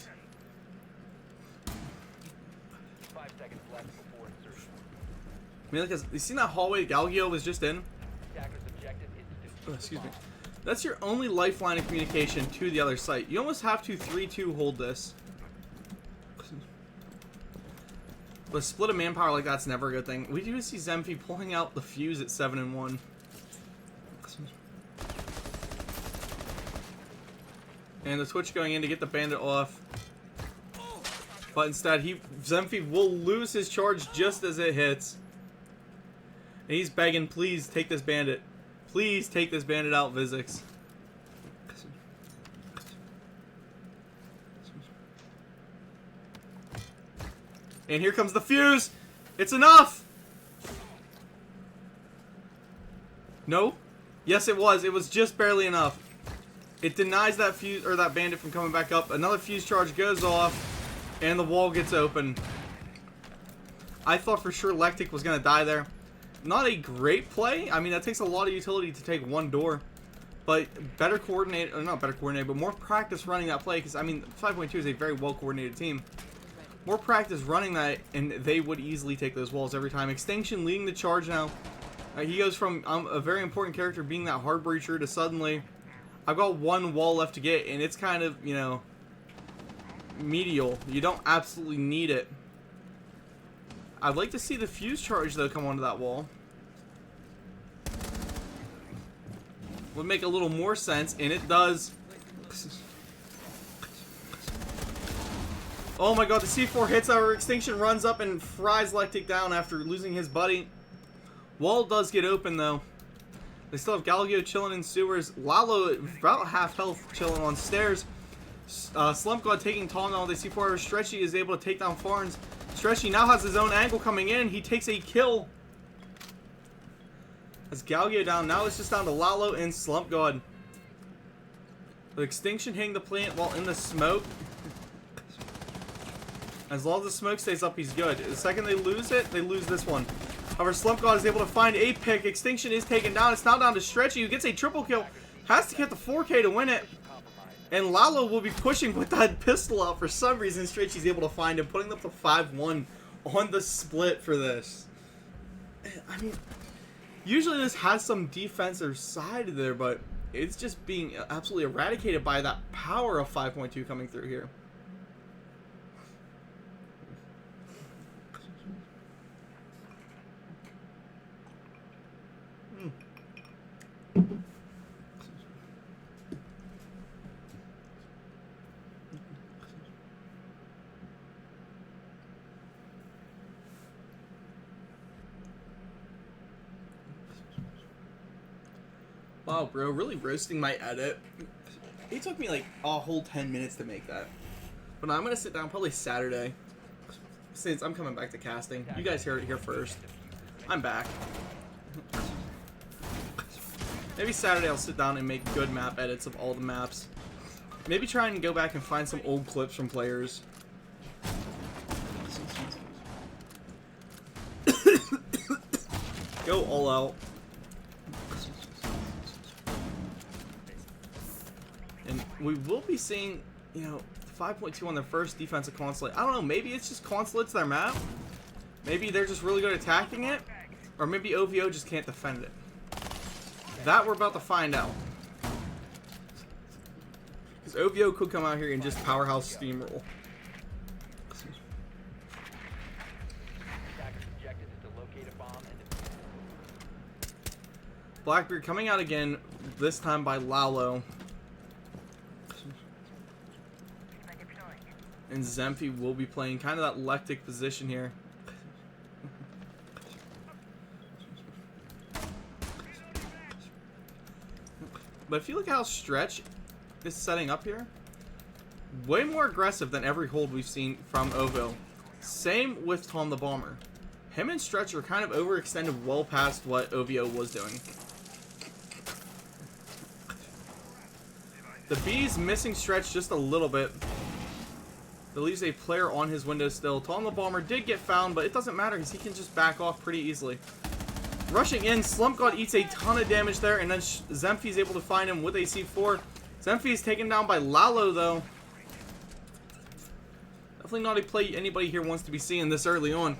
5 seconds left before insertion. I mean, like, you seen that hallway Galgio was just in? Attacker's objective is to defuse Oh, the excuse me. bomb. That's your only lifeline of communication to the other site. You almost have to 3-2 hold this. But a split of manpower like that's never a good thing. We do see Zemphy pulling out the fuse at 7-1. And the Twitch going in to get the bandit off. But instead, Zemphy will lose his charge just as it hits. And he's begging, please take this bandit. Please take this bandit out, Vizix. And here comes the fuse. It's enough. No? Yes, it was. It was just barely enough. It denies that fuse or that bandit from coming back up. Another fuse charge goes off, and the wall gets open. I thought for sure Lectic was gonna die there. Not a great play. I mean, that takes a lot of utility to take one door, but better coordinated, or not better coordinated, but more practice running that play. Because I mean, 5.2 is a very well coordinated team. More practice running that, and they would easily take those walls every time. Extinction leading the charge now. He goes from a very important character being that hard breacher to suddenly, I've got one wall left to get, and it's kind of, you know, medial. You don't absolutely need it. I'd like to see the fuse charge, though, come onto that wall. Would make a little more sense, and it does. Oh my god, the C4 hits our Extinction, runs up and fries Lectic down after losing his buddy. Wall does get open though. They still have Galgio chilling in sewers. Lalo about half health chilling on stairs. Slump God taking Tall now. They see forward. Stretchy is able to take down Farns. Stretchy now has his own angle coming in. He takes a kill. That's Galgio down. Now it's just down to Lalo and Slump God. The extinction hitting the plant while in the smoke. As long as the smoke stays up, he's good. The second they lose it, they lose this one. However, Slump God is able to find a pick. Extinction is taken down. It's now down to Stretchy, who gets a triple kill. Has to get the 4K to win it. And Lalo will be pushing with that pistol out for some reason. Stretchy's able to find him, putting up to 5-1 on the split for this. I mean, usually this has some defensive side there, but it's just being absolutely eradicated by that power of 5.2 coming through here. Wow, bro, really roasting my edit. It took me like a whole 10 minutes to make that. But I'm gonna sit down probably Saturday, since I'm coming back to casting. You guys heard it here first. I'm back. Maybe Saturday I'll sit down and make good map edits of all the maps. Maybe try and go back and find some old clips from players. Go all out. And we will be seeing, you know, 5.2 on their first defensive consulate. I don't know, maybe it's just consulate's their map. Maybe they're just really good at attacking it. Or maybe OVO just can't defend it. That we're about to find out. Because OVO could come out here and just powerhouse steamroll. Blackbeard coming out again, this time by Lalo. And Zemphy will be playing kind of that lectic position here. But if you look at how Stretch is setting up here, way more aggressive than every hold we've seen from OVO. Same with Tom the Bomber. Him and Stretch are kind of overextended well past what OVO was doing. The B's missing Stretch just a little bit. That leaves a player on his window still. Tom the Bomber did get found, but it doesn't matter because he can just back off pretty easily. Rushing in, Slump God eats a ton of damage there, and then Zemphy's able to find him with a C4. Zemphy is taken down by Lalo, though. Definitely not a play anybody here wants to be seeing this early on.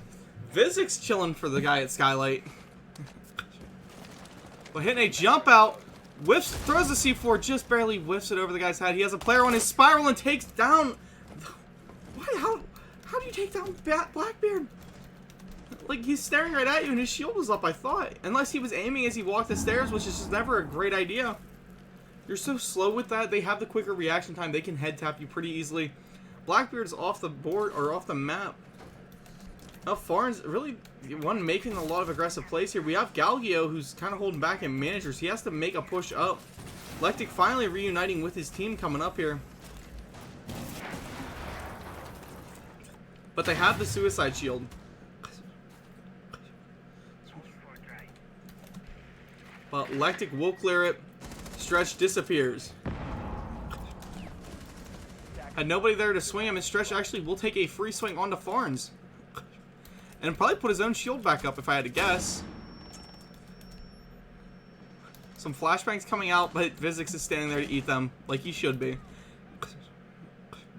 Vizik's chilling for the guy at Skylight. But hitting a jump out. Whiffs, throws the C4, just barely whiffs it over the guy's head. He has a player on his spiral and takes down... How do you take down Blackbeard? Like, he's staring right at you and his shield was up, I thought. Unless he was aiming as he walked the stairs, which is just never a great idea. You're so slow with that. They have the quicker reaction time. They can head tap you pretty easily. Blackbeard's off the board, or off the map. Now, Farn's really one making a lot of aggressive plays here. We have Galgio, who's kind of holding back in managers. He has to make a push up. Lectic finally reuniting with his team coming up here. But they have the suicide shield. But Lectic will clear it. Stretch disappears. Had nobody there to swing him, and Stretch actually will take a free swing onto Farns. And probably put his own shield back up if I had to guess. Some flashbangs coming out, but Vizix is standing there to eat them like he should be.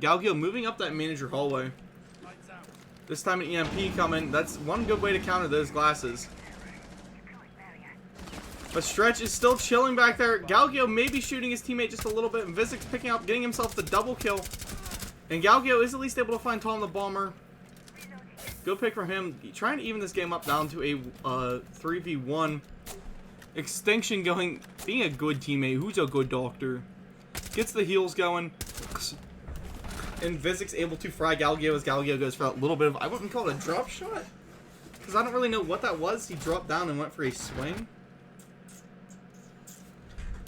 Galgio moving up that manager hallway. This time an EMP coming. That's one good way to counter those glasses. But Stretch is still chilling back there. Galgio may be shooting his teammate just a little bit. And Vizix picking up, getting himself the double kill. And Galgio is at least able to find Tom the Bomber. Good pick from him. Trying to even this game up down to a 3v1. Extinction going, being a good teammate. Who's a good doctor? Gets the heals going. And Vizix able to fry Galgio as Galgio goes for a little bit of, I wouldn't call it a drop shot. because I don't really know what that was. He dropped down and went for a swing.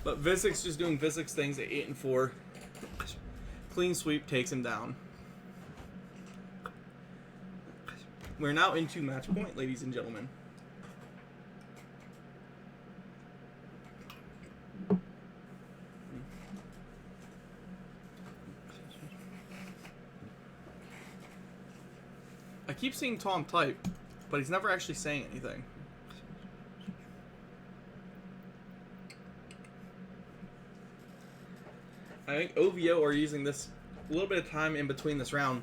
But Vizix just doing Vizix things at 8 and 4. Clean sweep takes him down. We're now into match point, ladies and gentlemen. I keep seeing Tom type, but he's never actually saying anything. I think OVO are using this a little bit of time in between this round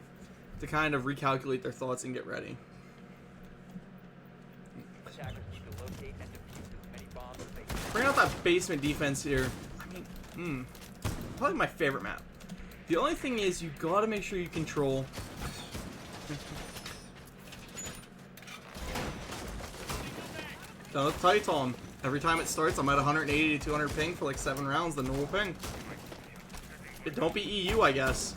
to kind of recalculate their thoughts and get ready. Attackers need to locate and defuse as many bombs as they can. Bring out that basement defense here. I mean, probably my favorite map. The only thing is you gotta make sure you control. Don't tell you, Tom. Every time it starts, I'm at 180 to 200 ping for like 7 rounds, the normal ping. It don't be EU, I guess.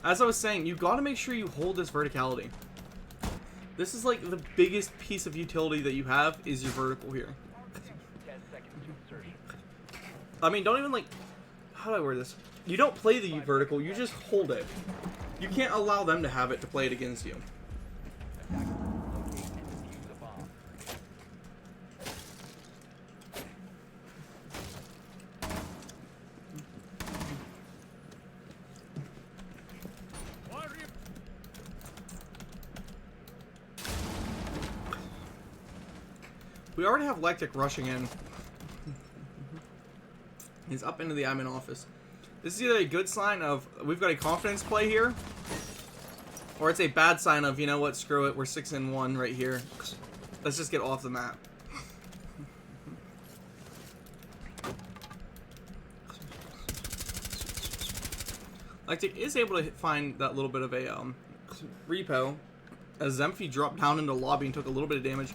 As I was saying, you gotta make sure you hold this verticality. This is like the biggest piece of utility that you have is your vertical here. 10 seconds to insertion. I mean, don't even like... How do I word this? You don't play the vertical, you just hold it. You can't allow them to have it to play it against you. Attackers locate and defuse the bomb. We already have Lectic rushing in. He's up into the admin office. This is either a good sign of we've got a confidence play here, or it's a bad sign of, you know what, screw it, we're 6-1 right here. Let's just get off the map. Lectic is able to find that little bit of a repo, as Zemphy dropped down into lobby and took a little bit of damage.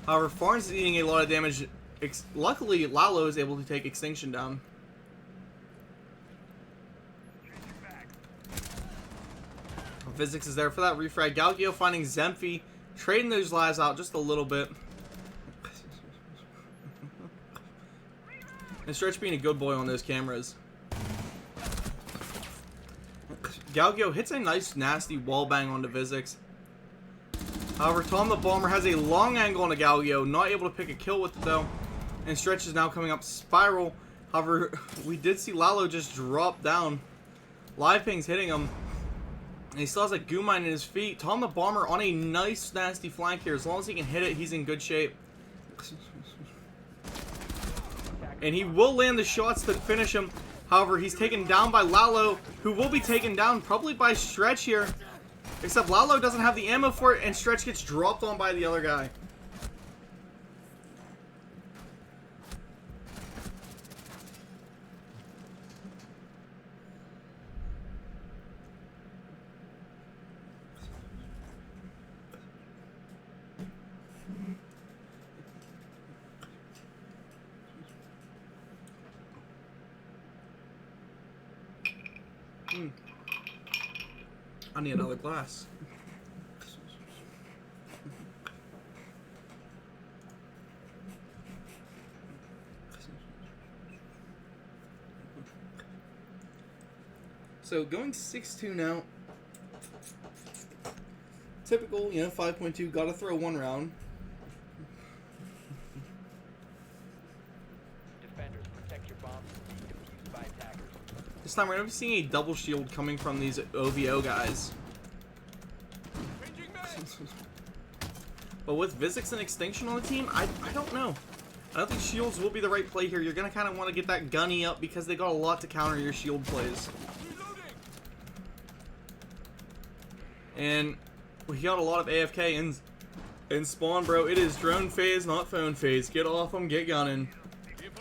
However, Farns is eating a lot of damage. Luckily, Lalo is able to take Extinction down. Physics is there for that refrag. Galgio finding Zemphy, trading those lives out just a little bit. And Stretch being a good boy on those cameras. Galgio hits a nice, nasty wall bang onto Vizix. However, Tom the Bomber has a long angle on a Galgio, not able to pick a kill with it though. And Stretch is now coming up Spiral. However, we did see Lalo just drop down. Live ping's hitting him. And he still has a goo mine in his feet. Tom the Bomber on a nice, nasty flank here. As long as he can hit it, he's in good shape. And he will land the shots to finish him. However, he's taken down by Lalo, who will be taken down probably by Stretch here. Except Lalo doesn't have the ammo for it, and Stretch gets dropped on by the other guy. I need another glass. So going 6-2 now. Typical, 5.2. Gotta throw one round. Defenders, protect your bombs from being defused by attackers. This time we're gonna be seeing a double shield coming from these OVO guys. But with Vizix and Extinction on the team, I don't know. I don't think shields will be the right play here. You're gonna kind of want to get that gunny up because they got a lot to counter your shield plays. And we got a lot of AFK in spawn, bro. It is drone phase, not phone phase. Get off them, get gunning. 10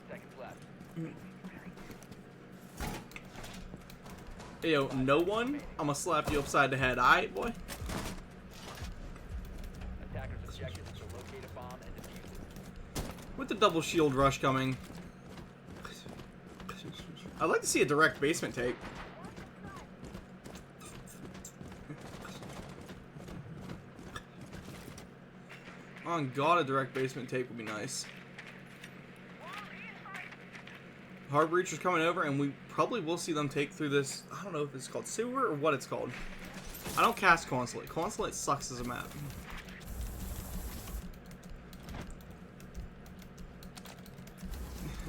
seconds left. Hey, yo, no one? I'm gonna slap you upside the head, alright, boy? Attackers' objective is to locate a bomb and defuse it. With the double shield rush coming. I'd like to see a direct basement take. On God, a direct basement take would be nice. Hard Breachers coming over, and we probably will see them take through this. I don't know if it's called sewer or what it's called. I don't cast Consulate. Consulate sucks as a map.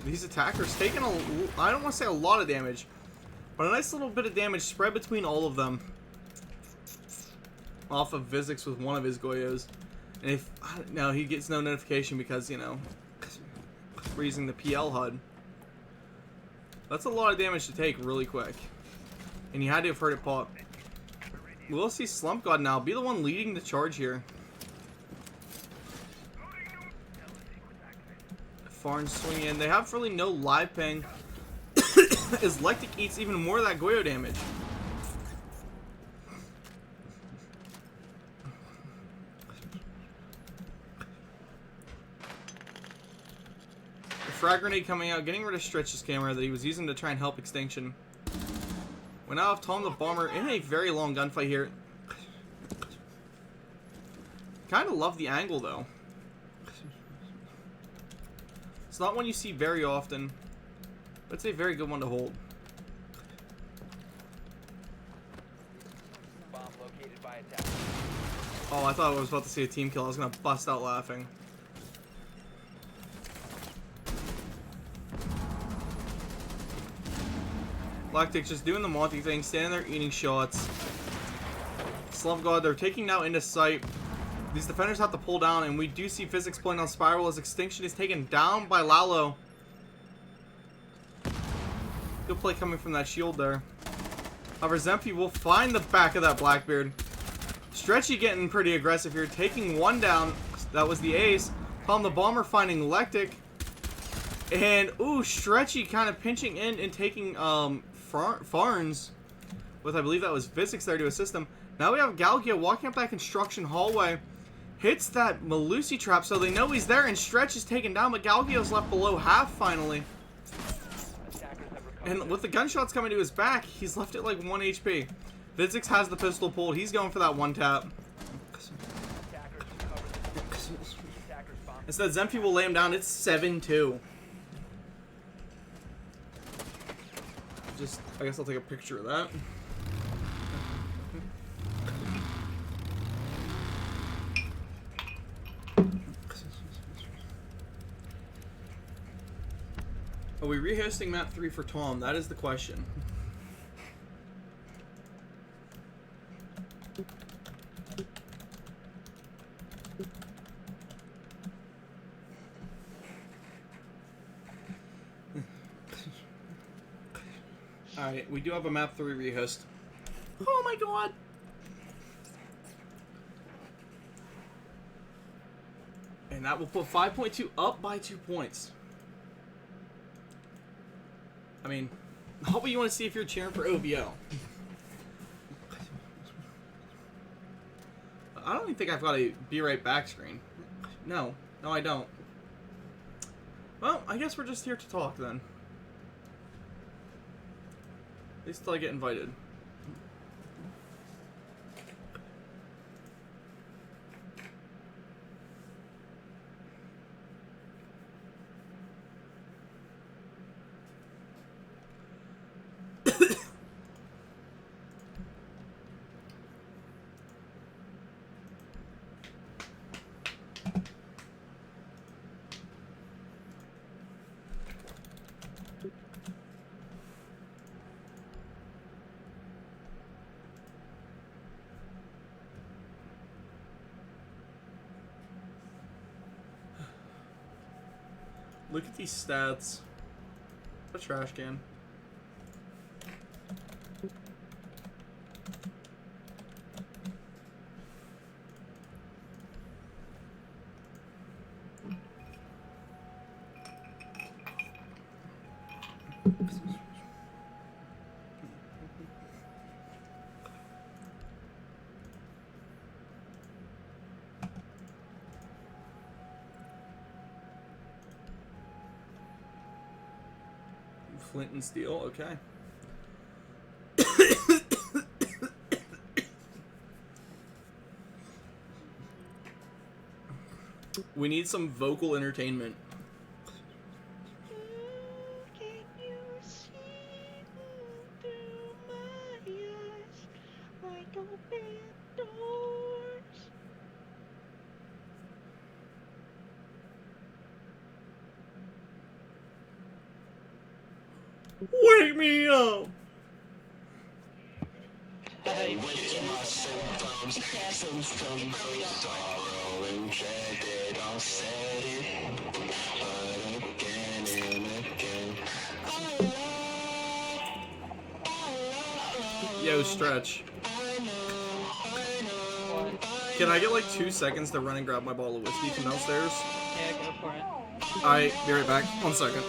These attackers taking I don't want to say a lot of damage, but a nice little bit of damage spread between all of them. Off of Vizix with one of his Goyos. And if now he gets no notification because, you know, we're using the PL HUD. That's a lot of damage to take really quick. And you had to have heard it pop. We'll see Slump God now be the one leading the charge here. Farn swinging in. They have really no live ping. As Lectic eats even more of that Goyo damage. The frag grenade coming out, getting rid of Stretch's camera that he was using to try and help Extinction. We now have Tom the Bomber in a very long gunfight here. Kind of love the angle though. It's not one you see very often, but it's a very good one to hold. Bomb located by attack. Oh, I thought I was about to see a team kill. I was gonna bust out laughing. Lactic just doing the Monty thing, standing there eating shots. Slump God, they're taking now into sight. These defenders have to pull down, and we do see Physics playing on Spiral as Extinction is taken down by Lalo. Good play coming from that shield there. However, Zempi will find the back of that Blackbeard. Stretchy getting pretty aggressive here, taking one down. That was the ace. Tom the Bomber finding Lectic. And, ooh, Stretchy kind of pinching in and taking Farns. With, I believe that was Physics there to assist him. Now we have Galgia walking up that construction hallway. Hits that Malusi trap, so they know he's there, and Stretch is taken down, but Galgio's left below half finally. And with the gunshots coming to his back, he's left at like 1 HP. Physics has the pistol pulled. He's going for that one tap. Instead, Zempi will lay him down. It's 7-2. I guess I'll take a picture of that. Are we rehosting map 3 for Tom? That is the question. Alright, we do have a map 3 rehost. Oh my god! And that will put 5.2 up by 2 points. I mean, what you want to see if you're cheering for OVO? I don't even think I've got a be right back screen. No, I don't. Well, I guess we're just here to talk then. At least till I get invited. Look at these stats. A trash can. Flint and steel. Okay. We need some vocal entertainment. Can you see through my eyes like open doors? Wake me up! Hey, Yo, Stretch. what? Can I get like 2 seconds to run and grab my bottle of whiskey from downstairs? Yeah, go for it. Alright, be right back. 1 second.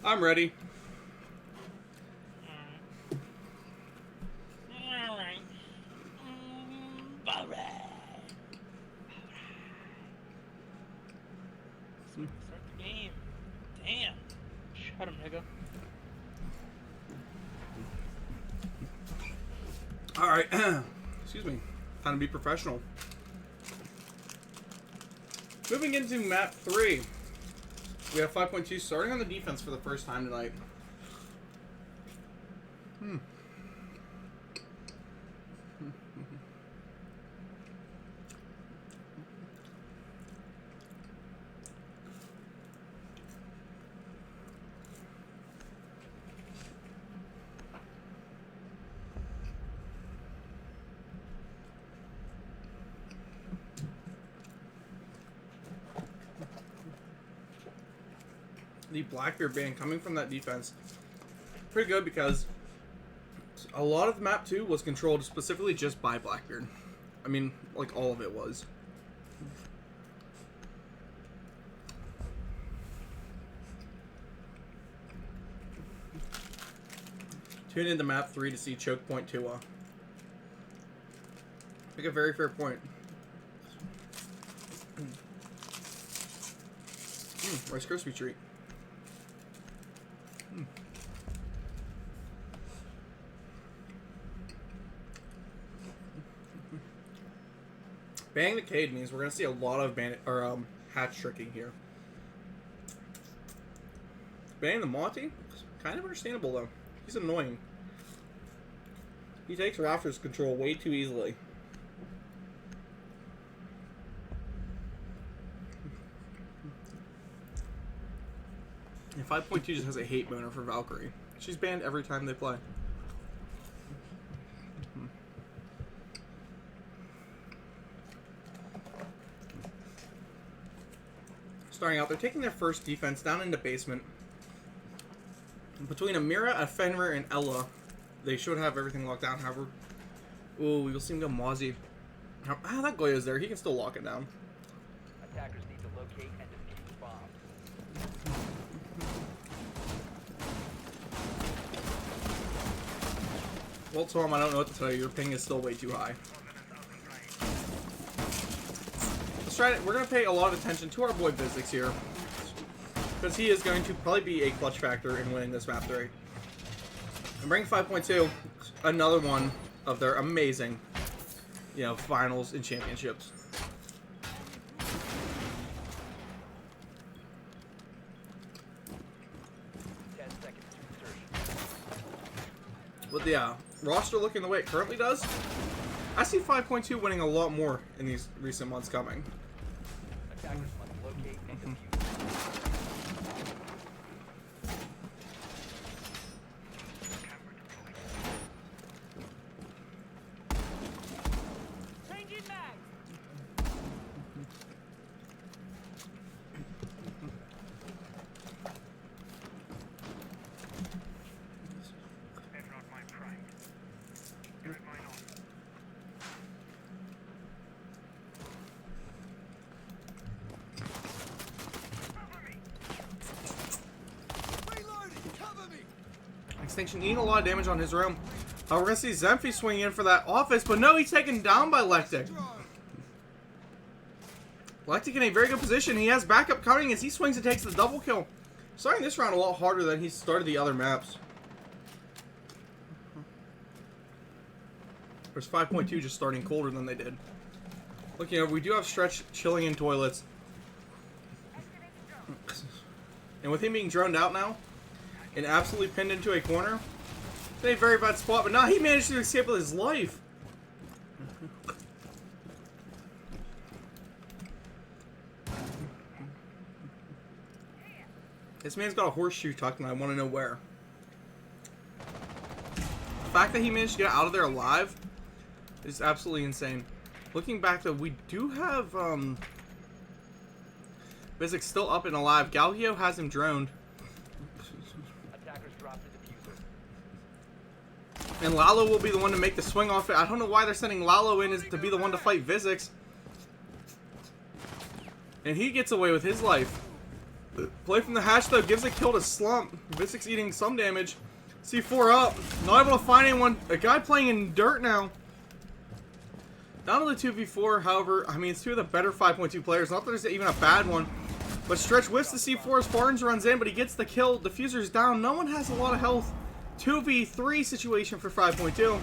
I'm ready. Alright. Alright. Start the game. Damn. Shut him, nigga. Alright. Excuse me. Time to be professional. Moving into map 3. We have 5.2 starting on the defense for the first time tonight. The Blackbeard band coming from that defense. Pretty good because a lot of map 2 was controlled specifically just by Blackbeard. I mean, like all of it was. Tune into map 3 to see choke point 2. Make a very fair point. Rice Krispie treat. Bang the Cade means we're gonna see a lot of bandit or hatch tricking here. Bang the Monty, kind of understandable though. He's annoying. He takes Raptors control way too easily. 5.2 just has a hate boner for Valkyrie. She's banned every time they play. Starting out, they're taking their first defense down into basement. Between Amira, a Fenrir, and Ella, they should have everything locked down. However, ooh, we'll see him go Mozzie. Ah, that Goya's there. He can still lock it down. Attackers need to locate and defuse the bomb. Well, Tom, I don't know what to tell you. Your ping is still way too high. Let's try it. We're going to pay a lot of attention to our boy Physics here, because he is going to probably be a clutch factor in winning this map 3. And bring 5.2, another one of their amazing, finals and championships. With the roster looking the way it currently does, I see 5.2 winning a lot more in these recent months coming. Attackers must locate and defuse. Changing mag. Extinction eating a lot of damage on his room. We're going to see Zemphy swing in for that office, but no, he's taken down by Lectic. Lectic in a very good position. He has backup coming as he swings and takes the double kill. Starting this round a lot harder than he started the other maps. There's 5.2 just starting colder than they did. Look, we do have Stretch chilling in toilets. And with him being droned out now, and absolutely pinned into a corner, it's a very bad spot, but now he managed to escape with his life. This man's got a horseshoe tucked, and I want to know where. The fact that he managed to get out of there alive is absolutely insane. Looking back, though, we do have Bizix still up and alive. Galgio has him droned. Attackers drop the diffuser. And Lalo will be the one to make the swing off it. I don't know why they're sending Lalo in to be the one to fight Vizix. And he gets away with his life. Play from the hatch, though, gives a kill to Slump. Vizix eating some damage. C4 up. Not able to find anyone. A guy playing in dirt now. Down to the 2v4, however, I mean, it's two of the better 5.2 players. Not that there's even a bad one. But Stretch whiffs the C4 as Farns runs in, but he gets the kill. Diffuser's down. No one has a lot of health. 2v3 situation for 5.2.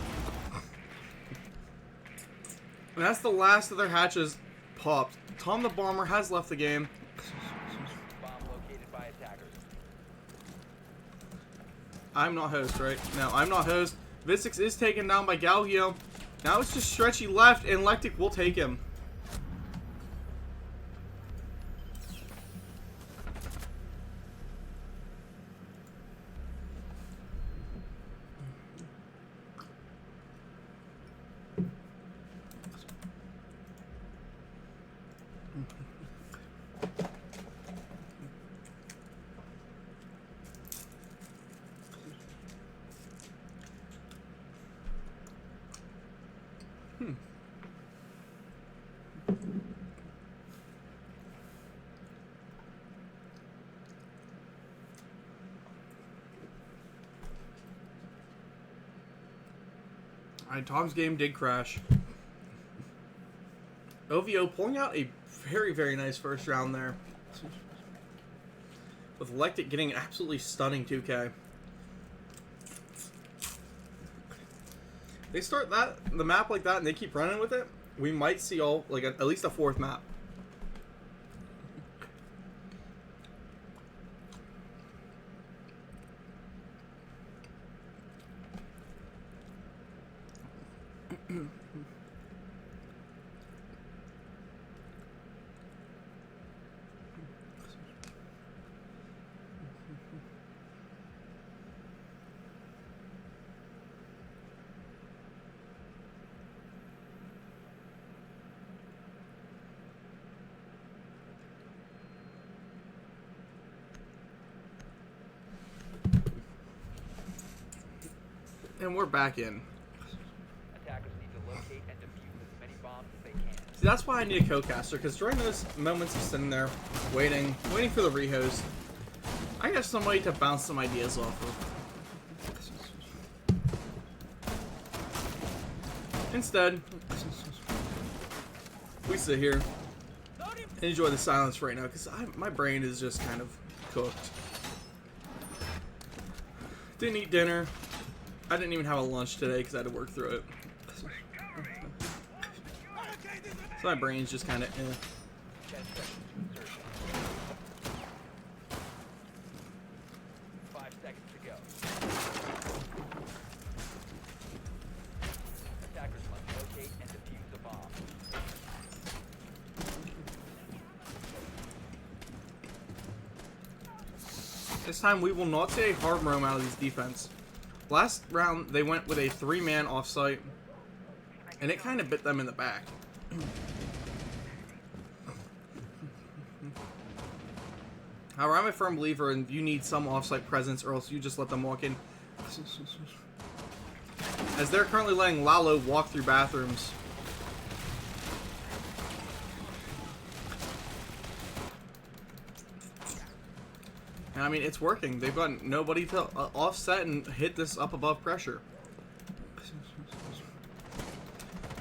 And that's the last of their hatches popped. Tom the Bomber has left the game. Bomb located by attackers. I'm not host, right? No, I'm not host. Vizix is taken down by Galgio. Now it's just Stretchy left, and Lectic will take him. Alright, Tom's game did crash. OVO pulling out a very, very nice first round there. With Lectic getting an absolutely stunning 2K. They start the map like that and they keep running with it, we might see at least a fourth map. And we're back in. Attackers need to locate and defuse as many bombs as they can. See, that's why I need a co-caster, because during those moments of sitting there, waiting for the rehost, I got somebody to bounce some ideas off of. Instead, we sit here and enjoy the silence right now, because my brain is just kind of cooked. Didn't eat dinner. I didn't even have a lunch today because I had to work through it. So my brain's just kind of 10 seconds to insertion. 5 seconds to go. Attackers must locate and defuse the bomb. This time we will not see a hard roam out of these defense. Last round they went with a 3-man offsite, and it kind of bit them in the back. However, I'm a firm believer in you need some offsite presence or else you just let them walk in. As they're currently letting Lalo walk through bathrooms. And I mean, it's working. They've got nobody to offset and hit this up above pressure.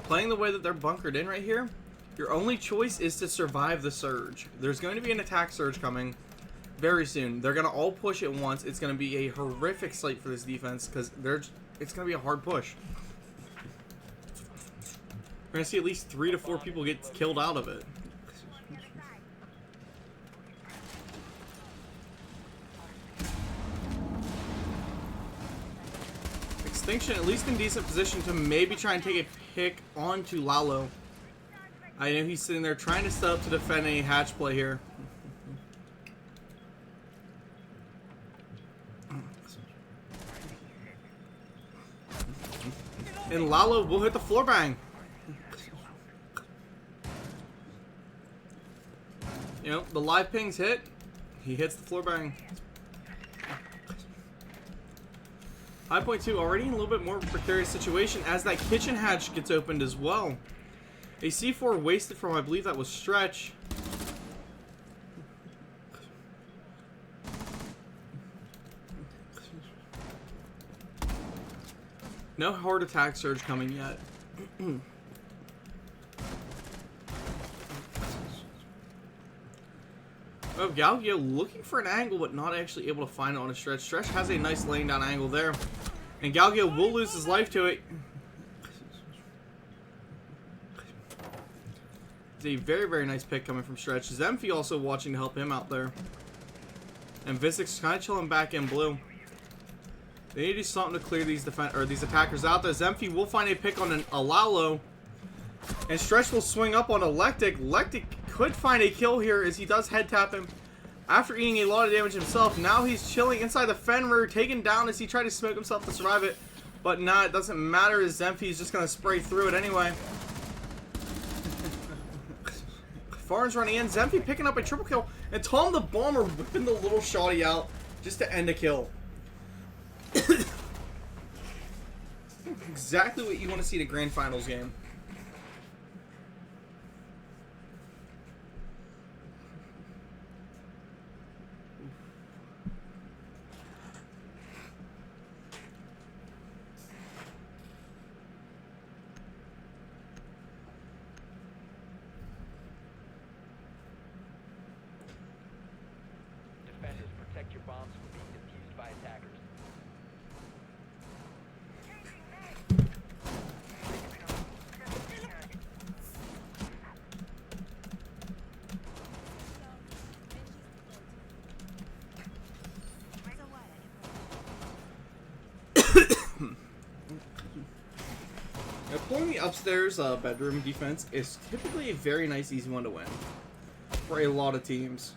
Playing the way that they're bunkered in right here, your only choice is to survive the surge. There's going to be an attack surge coming very soon. They're going to all push at once. It's going to be a horrific sight for this defense because it's going to be a hard push. We're going to see at least 3 to 4 people get killed out of it. Extinction, at least in decent position to maybe try and take a pick onto Lalo. I know he's sitting there trying to set up to defend a hatch play here. And Lalo will hit the floor bang. You know, the live pings hit. He hits the floor bang. 5.2 already in a little bit more precarious situation as that kitchen hatch gets opened as well. A C4 wasted from, I believe that was Stretch. No hard attack surge coming yet. Oh, Galgio looking for an angle but not actually able to find it on a Stretch. Stretch has a nice laying down angle there. And Galgio will lose his life to it. It's a very, very nice pick coming from Stretch. Zemfi also watching to help him out there. And Visix kind of chilling back in blue. They need to do something to clear these attackers out there. Zemfi will find a pick on a Lalo. And Stretch will swing up on Electic. Electic could find a kill here as he does head tap him. After eating a lot of damage himself, now he's chilling inside the Fenrir, taken down as he tried to smoke himself to survive it. But nah, it doesn't matter as Zemfi is just going to spray through it anyway. Farn's running in, Zemfi picking up a triple kill, and Tom the Bomber whipping the little shotty out just to end a kill. Exactly what you want to see in a grand finals game. Defenders, protect your bombs from being defused by attackers. Now, pulling the upstairs bedroom defense is typically a very nice, easy one to win for a lot of teams.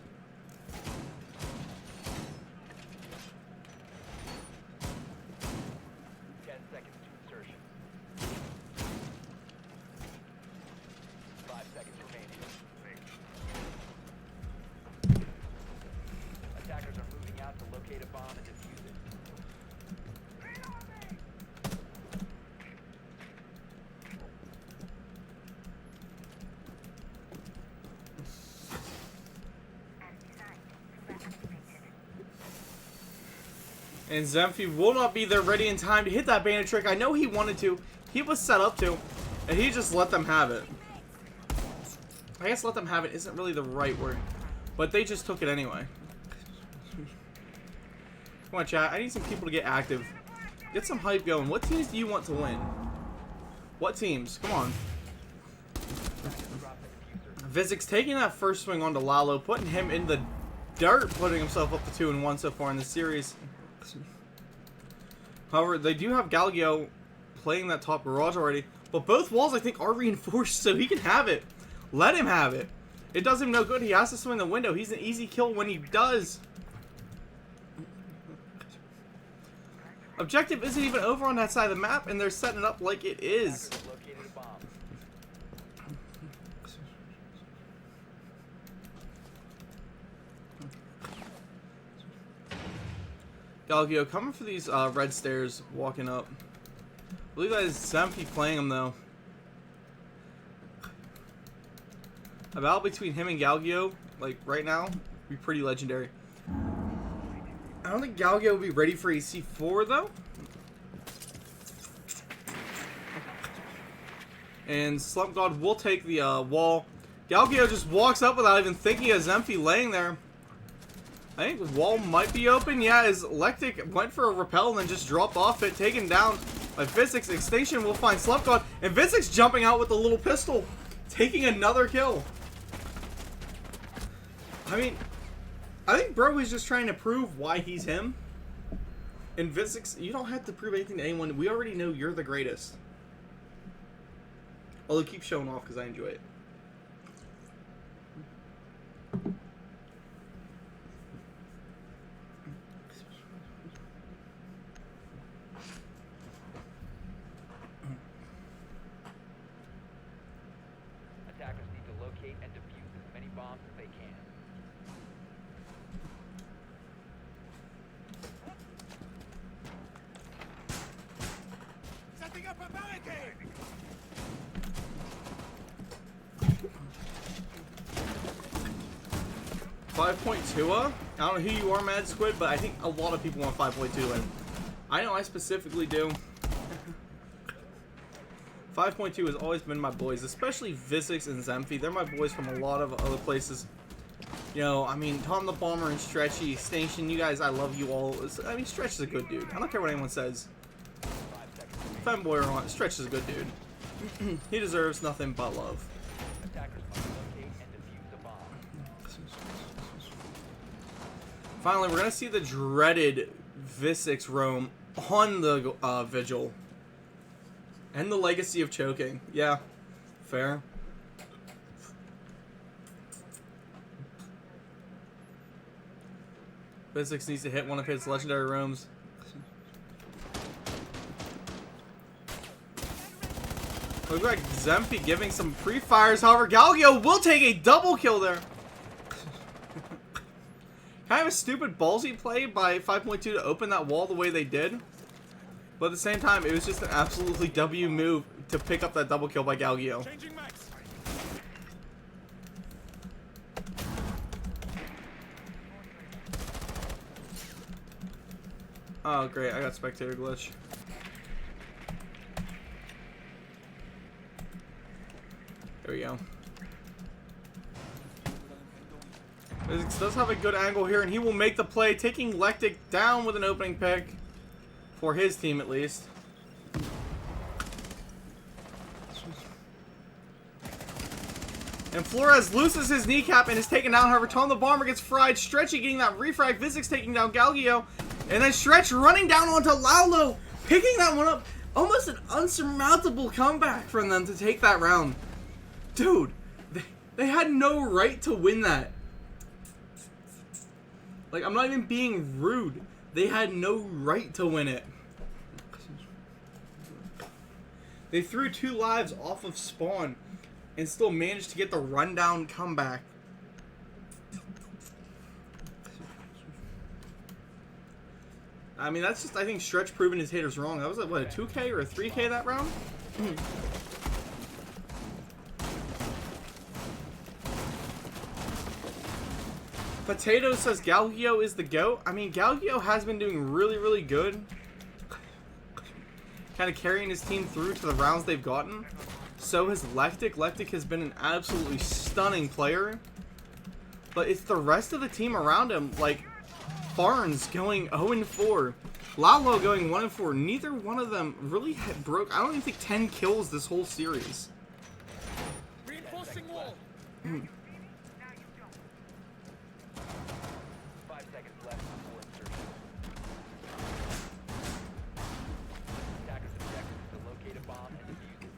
And Zemfi will not be there ready in time to hit that bandit trick. I know he wanted to. He was set up to. And he just let them have it. I guess let them have it isn't really the right word. But they just took it anyway. Come on, chat. I need some people to get active. Get some hype going. What teams do you want to win? What teams? Come on. Vizix taking that first swing onto Lalo, putting him in the dirt, putting himself up to 2-1 so far in the series. However, they do have Galgio playing that top garage already. But both walls, I think, are reinforced, so he can have it. Let him have it. It does him no good. He has to swing the window. He's an easy kill when he does. Objective isn't even over on that side of the map, and they're setting it up like it is. Galgio coming for these red stairs, walking up. I believe that is Zemfi playing him, though. A battle between him and Galgio, like, right now, would be pretty legendary. I don't think Galgio will be ready for a C4, though. And Slump God will take the wall. Galgio just walks up without even thinking of Zemfi laying there. I think the wall might be open. Yeah, as Lectic went for a repel and then just dropped off it, taken down by Vizix. Extinction will find Slump God. And Vizix jumping out with the little pistol, taking another kill. I mean, I think Bro is just trying to prove why he's him. And Vizix, you don't have to prove anything to anyone. We already know you're the greatest. Although keep showing off because I enjoy it. Attackers need to locate and defuse as many bombs as they can. Setting up a barricade! 5.2. I don't know who you are, Mad Squid, but I think a lot of people want 5.2, and I know I specifically do. 5.2 has always been my boys, especially Vizix and Zemfi. They're my boys from a lot of other places. You know, I mean, Tom the Bomber and Stretchy, Station, you guys, I love you all. I mean, Stretch is a good dude. I don't care what anyone says. Femboy or not, Stretch is a good dude. He deserves nothing but love. Attackers must locate and defuse a bomb. Finally, we're going to see the dreaded Vizix roam on the Vigil. And the legacy of choking. Yeah, fair. Vizix needs to hit one of his legendary roams. Looks like Zemfi giving some pre-fires. However, Galgio will take a double kill there. Kind of a stupid ballsy play by 5.2 to open that wall the way they did. But at the same time, it was just an absolutely W move to pick up that double kill by Galgio. Changing max. Oh, great. I got spectator glitch. There we go. Vizix does have a good angle here, and he will make the play, taking Lectic down with an opening pick. For his team, at least. And Flores loses his kneecap and is taken down. However, Tom the Bomber gets fried. Stretchy getting that refrag. Vizix taking down Galgio. And then Stretch running down onto Laulo. Picking that one up. Almost an unsurmountable comeback from them to take that round. Dude, they had no right to win that. Like, I'm not even being rude. They had no right to win it. They threw 2 lives off of spawn and still managed to get the rundown comeback. I mean, that's just, I think, Stretch proving his haters wrong. That was like, what, a 2K or a 3K that round? Potato says Galgio is the GOAT. I mean, Galgio has been doing really, really good. Kind of carrying his team through to the rounds they've gotten. So has Lectic. Lectic has been an absolutely stunning player. But it's the rest of the team around him, like Farns going 0-4. Lalo going 1-4. Neither one of them really had broke. I don't even think 10 kills this whole series. Reinforcing wall. 5 seconds left before insertion. Attacker's objective is to locate a bomb and defuse it.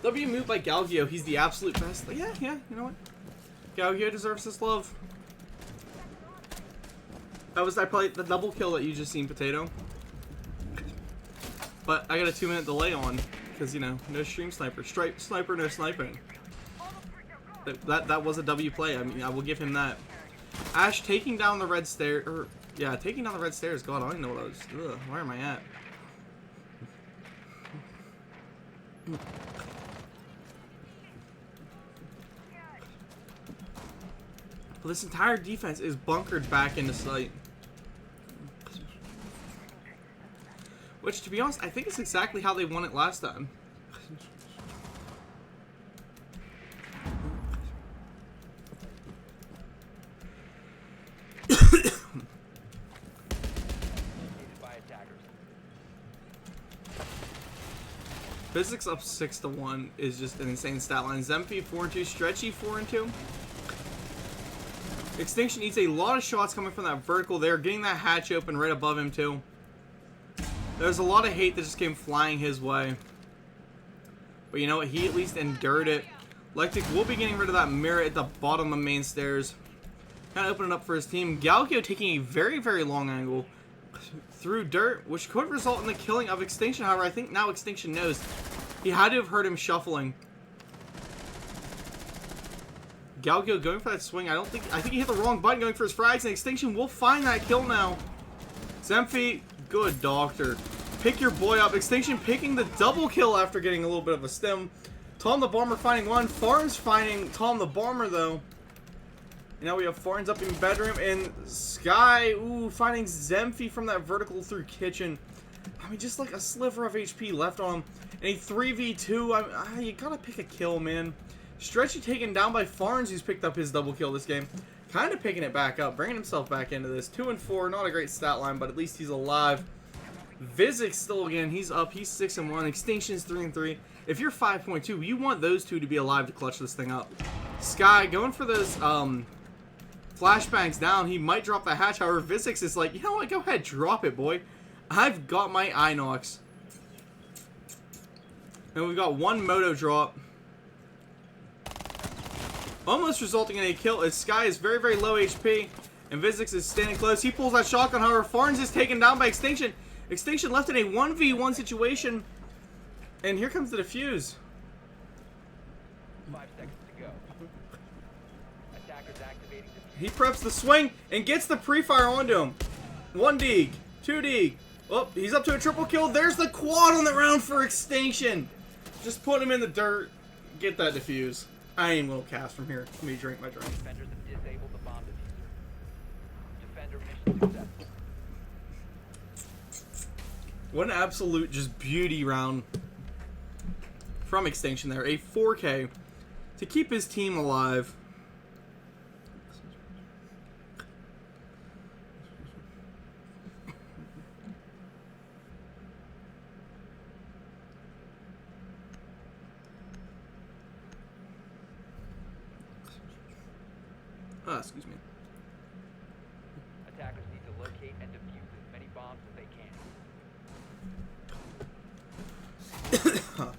W move by Galgio. He's the absolute best. Yeah, you know what? Galgio deserves this love. That was probably the double kill that you just seen, Potato. But I got a 2-minute delay on because, you know, no stream sniper. Stripe sniper, no sniping. That was a W play. I mean, I will give him that. Ash taking down the red stair. Yeah, taking down the red stairs. God, I don't even know what I was. Ugh, where am I at? But this entire defense is bunkered back into sight. Which, to be honest, I think is exactly how they won it last time. By attackers. Physics up 6-1 is just an insane stat line. Zempy 4-2, Stretchy 4-2. Extinction eats a lot of shots coming from that vertical there, getting that hatch open right above him too. There's a lot of hate that just came flying his way. But you know what? He at least endured it. Lectic will be getting rid of that mirror at the bottom of main stairs. Kind of opening up for his team. Galgio taking a very, very long angle through dirt, which could result in the killing of Extinction. However, I think now Extinction knows he had to have heard him shuffling. Galgio going for that swing. I think he hit the wrong button going for his frags, and Extinction will find that kill now. Zemphy, good doctor. Pick your boy up. Extinction picking the double kill after getting a little bit of a stim. Tom the Bomber finding one. Farms finding Tom the Bomber, though. And now we have Farns up in bedroom, and Sky, finding Zemphy from that vertical through kitchen. I mean, just like a sliver of HP left on him. And a 3v2. You gotta pick a kill, man. Stretchy taken down by Farns, who's picked up his double kill this game. Kind of picking it back up, bringing himself back into this. 2-4, not a great stat line, but at least he's alive. Vizix still again, he's up, he's 6-1. Extinction's 3-3. If you're 5.2, you want those two to be alive to clutch this thing up. Sky going for those flashbangs down. He might drop the hatch. However, Vizix is like, you know what? Go ahead, drop it, boy. I've got my Inox. And we've got one moto drop. Almost resulting in a kill as Sky is very, very low HP. And Vizix is standing close. He pulls that shotgun. However, Farns is taken down by Extinction. Extinction left in a 1v1 situation. And here comes the defuse. 5 seconds to go. Attackers activating the He preps the swing and gets the pre-fire onto him. 1 dig, 2 dig. Oh, he's up to a triple kill. There's the quad on the round for Extinction. Just put him in the dirt. Get that defuse. I ain't gonna cast from here. Let me drink my drink. defenders have disabled the bomb diffuser. Defender mission successful. What an absolute just beauty round from Extinction there. A 4K to keep his team alive. Excuse me. Attackers need to locate and defuse as many bombs as they can.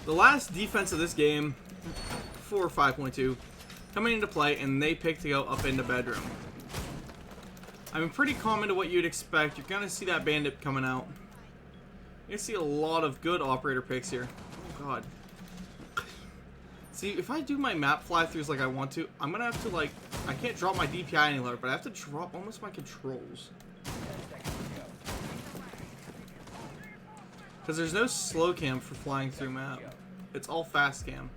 The last defense of this game, 4 or 5.2, coming into play, and they pick to go up into bedroom. I mean, pretty common to what you'd expect. You're gonna see that bandit coming out. You're gonna see a lot of good operator picks here. Oh god. See, if I do my map fly-throughs like I want to, I'm gonna have to, like, I can't drop my DPI any lower, but I have to drop almost my controls. 10 seconds to go. Because there's no slow cam for flying through map. It's all fast cam.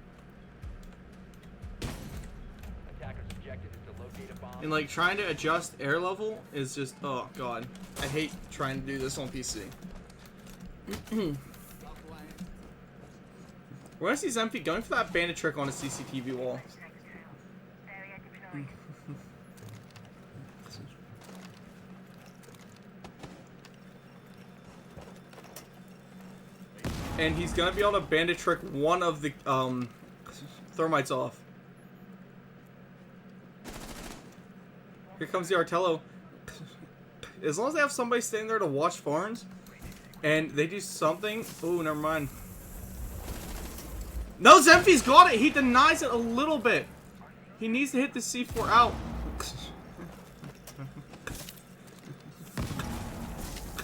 Attacker's objective is to locate a bomb. And like trying to adjust air level is just, oh god. I hate trying to do this on PC. We're gonna see Zempi going for that bandit trick on a CCTV wall. And he's gonna be able to bandit trick one of the thermites off. Here comes the Artello. As long as they have somebody standing there to watch Farns, and they do something. Ooh, never mind. No, Zempi's got it. He denies it a little bit. He needs to hit the C4 out.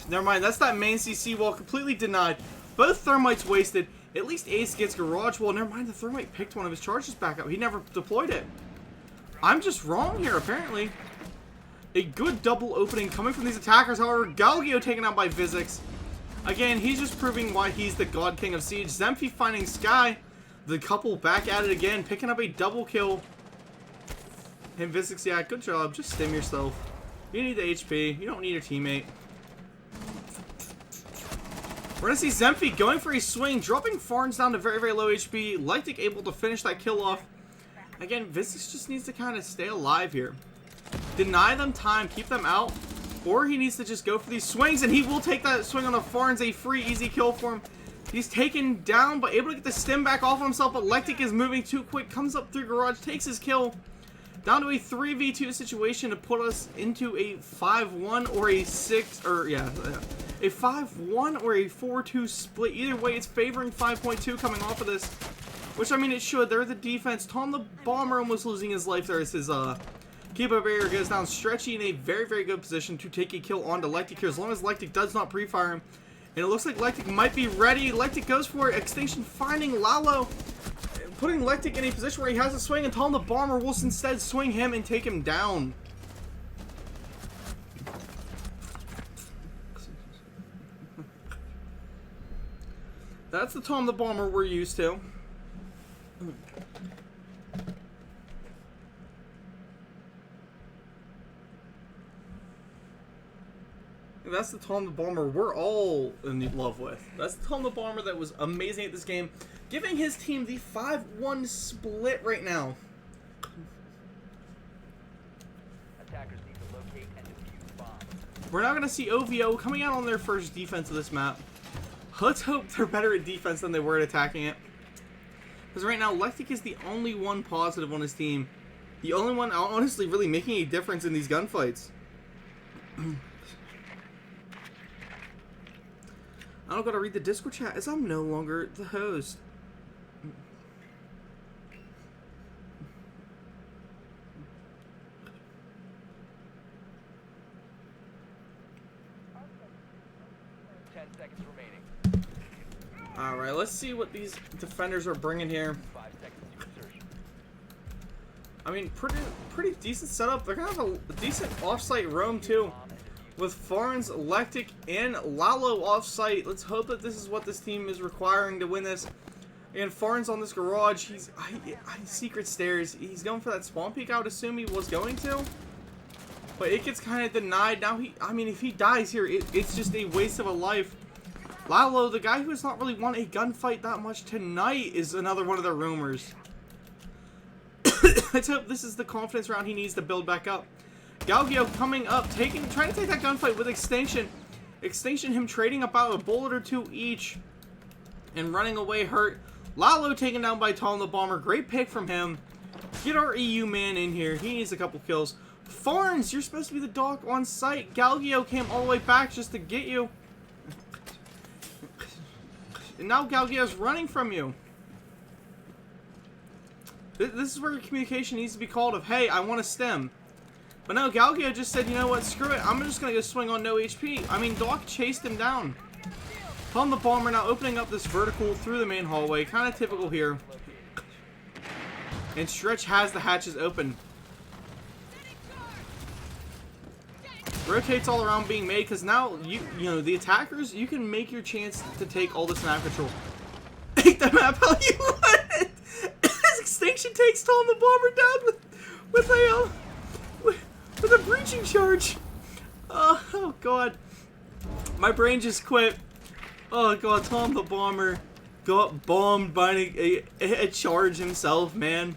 Never mind. That's that main CC wall completely denied. Both thermites wasted. At least Ace gets garage wall. Never mind. The thermite picked one of his charges back up. He never deployed it. I'm just wrong here, apparently. A good double opening coming from these attackers. However, Galgio taken out by Vizix. Again, he's just proving why he's the God King of Siege. Zempi finding Sky. The couple back at it again, picking up a double kill. And Vizix, yeah, good job. Just stim yourself. You need the HP. You don't need your teammate. We're going to see Zempi going for a swing, dropping Farns down to very, very low HP. Lyctic able to finish that kill off. Again, Vizix just needs to kind of stay alive here. Deny them time, keep them out. Or he needs to just go for these swings, and he will take that swing on a Farns, a free, easy kill for him. He's taken down, but able to get the stim back off of himself, but Lyctic is moving too quick, comes up through garage, takes his kill. Down to a 3v2 situation to put us into a 5-1 or a 6, or yeah, a 5-1 or a 4-2 split. Either way, it's favoring 5.2 coming off of this, which, I mean, it should. They're the defense. Tom the Bomber almost losing his life there as his keep-up barrier goes down. Stretchy in a very, very good position to take a kill onto Lyctic here, as long as Lyctic does not pre-fire him. And it looks like Lyctic might be ready. Lyctic goes for it. Extinction finding Lalo, putting Lyctic in a position where he has a swing, and Tom the Bomber will instead swing him and take him down. That's the Tom the Bomber we're used to. That's the Tom the Bomber we're all in love with. That's the Tom the Bomber that was amazing at this game, giving his team the 5-1 split right now. Attackers need to locate and defuse bombs. We're now going to see OVO coming out on their first defense of this map. Let's hope they're better at defense than they were at attacking it. Because right now, Lyctic is the only one positive on his team. The only one, honestly, really making a difference in these gunfights. I don't gotta read the Discord chat as I'm no longer the host. Alright, let's see what these defenders are bringing here. 5 seconds to insertion. I mean, pretty decent setup. They're gonna have a decent offsite roam too, with Farns, Lyctic, and Lalo offsite. Let's hope that this is what this team is requiring to win this. And Farns on this garage, he's secret stairs. He's going for that spawn peek. I would assume he was going to, but it gets kind of denied. Now I mean, if he dies here, it's just a waste of a life. Lalo, the guy who has not really won a gunfight that much tonight, is another one of the rumors. Let's hope this is the confidence round he needs to build back up. Galgio coming up, trying to take that gunfight with Extinction. Extinction, him trading about a bullet or two each and running away hurt. Lalo taken down by Tom the Bomber. Great pick from him. Get our EU man in here. He needs a couple kills. Farns, you're supposed to be the dog on site. Galgio came all the way back just to get you. And now Galgio's running from you. This is where your communication needs to be called of, hey, I want to stem. But no, Galgio just said, you know what, screw it. I'm just going to go swing on no HP. I mean, Doc chased him down. Tom the Bomber now opening up this vertical through the main hallway. Kind of typical here. And Stretch has the hatches open. Rotates all around being made because now you know the attackers. You can make your chance to take all this map control. Take the map how you want it. As Extinction takes Tom the Bomber down with a breaching charge. Oh god, my brain just quit. Oh god, Tom the Bomber got bombed by a charge himself, man.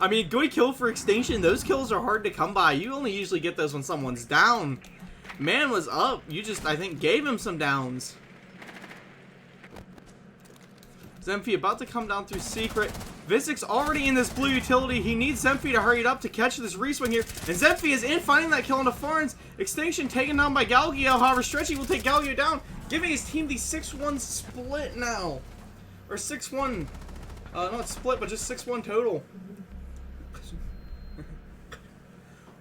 I mean, good kill for Extinction. Those kills are hard to come by. You only usually get those when someone's down. Man was up. You just, I think, gave him some downs. Zemphy about to come down through Secret. Vizik's already in this blue utility. He needs Zemphy to hurry it up to catch this reswing here. And Zemphy is in, finding that kill into Farns. Extinction taken down by Galgio. However, Stretchy will take Galgio down, giving his team the 6-1 split now. Or 6-1. Not split, but just 6-1 total.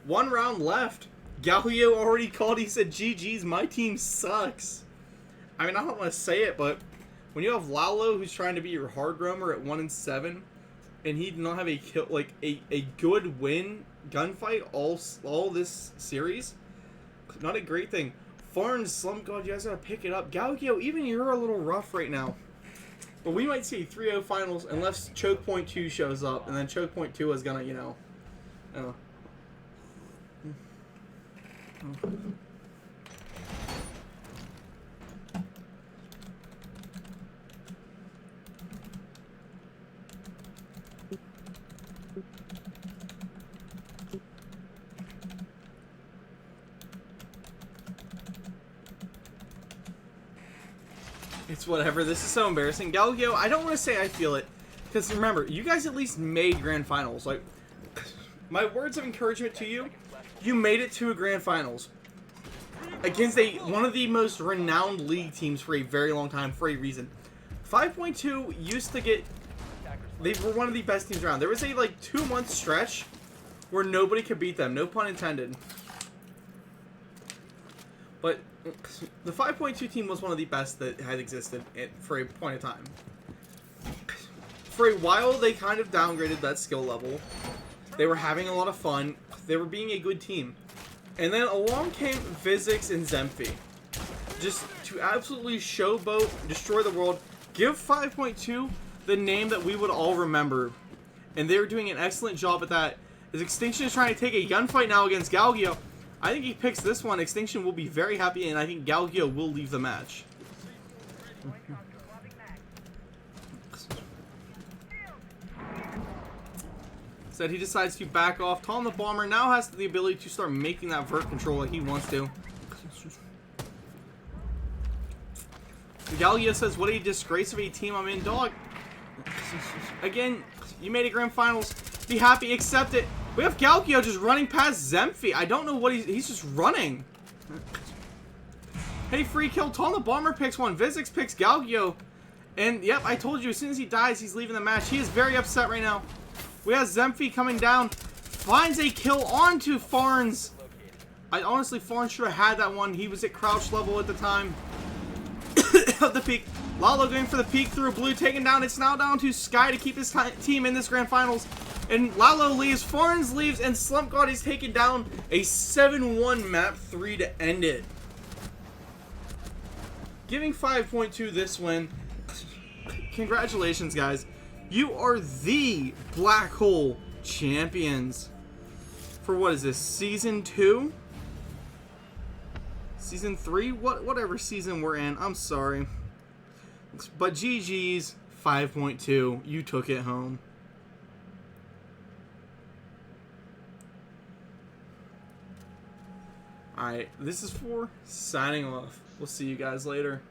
1 round left. Galgio already called. He said, GG's, my team sucks. I mean, I don't want to say it, but when you have Lalo, who's trying to be your hard roamer at 1-7, and he did not have a kill, like a good win gunfight all this series, not a great thing. Farns, Slump God, you guys gotta pick it up. Galgio, even you're a little rough right now. But we might see 3-0 finals unless Choke Point 2 shows up, and then Choke Point 2 is gonna, you know, I don't know. It's whatever. This is so embarrassing. Galgio, I don't want to say I feel it. Because remember, you guys at least made Grand Finals. Like, my words of encouragement to you, you made it to a Grand Finals. Against one of the most renowned league teams for a very long time, for a reason. 5.2 used to get... They were one of the best teams around. There was a, like, 2-month stretch where nobody could beat them. No pun intended. But the 5.2 team was one of the best that had existed for a point of time. For a while, they kind of downgraded that skill level. They were having a lot of fun. They were being a good team. And then along came Vizix and Zemphy. Just to absolutely showboat, destroy the world, give 5.2 the name that we would all remember. And they were doing an excellent job at that. As Extinction is trying to take a gunfight now against Galgio, I think he picks this one. Extinction will be very happy, and I think Galgio will leave the match. Said he decides to back off. Tom the Bomber now has the ability to start making that vert control like he wants to. Galgio says, what a disgrace of a team I'm in, dog. Again, you made a Grand Finals. Be happy, accept it. We have Galgio just running past Zemphy. I don't know what he's just running. Hey, free kill. Tom the Bomber picks one. Vizix picks Galgio. And, yep, I told you, as soon as he dies, he's leaving the match. He is very upset right now. We have Zemphy coming down. Finds a kill onto Farns. Honestly, Farns should have had that one. He was at crouch level at the time. Of the peak. Lalo going for the peek through blue, taken down. It's now down to Sky to keep his team in this Grand Finals. And Lalo leaves, Farns leaves, and Slump God is taken down. A 7-1 map 3 to end it. Giving 5.2 this win. Congratulations, guys. You are the Black Hole champions. For what is this, Season 2? Season 3? Whatever season we're in. I'm sorry. But GG's 5.2. You took it home. Alright, this is for signing off. We'll see you guys later.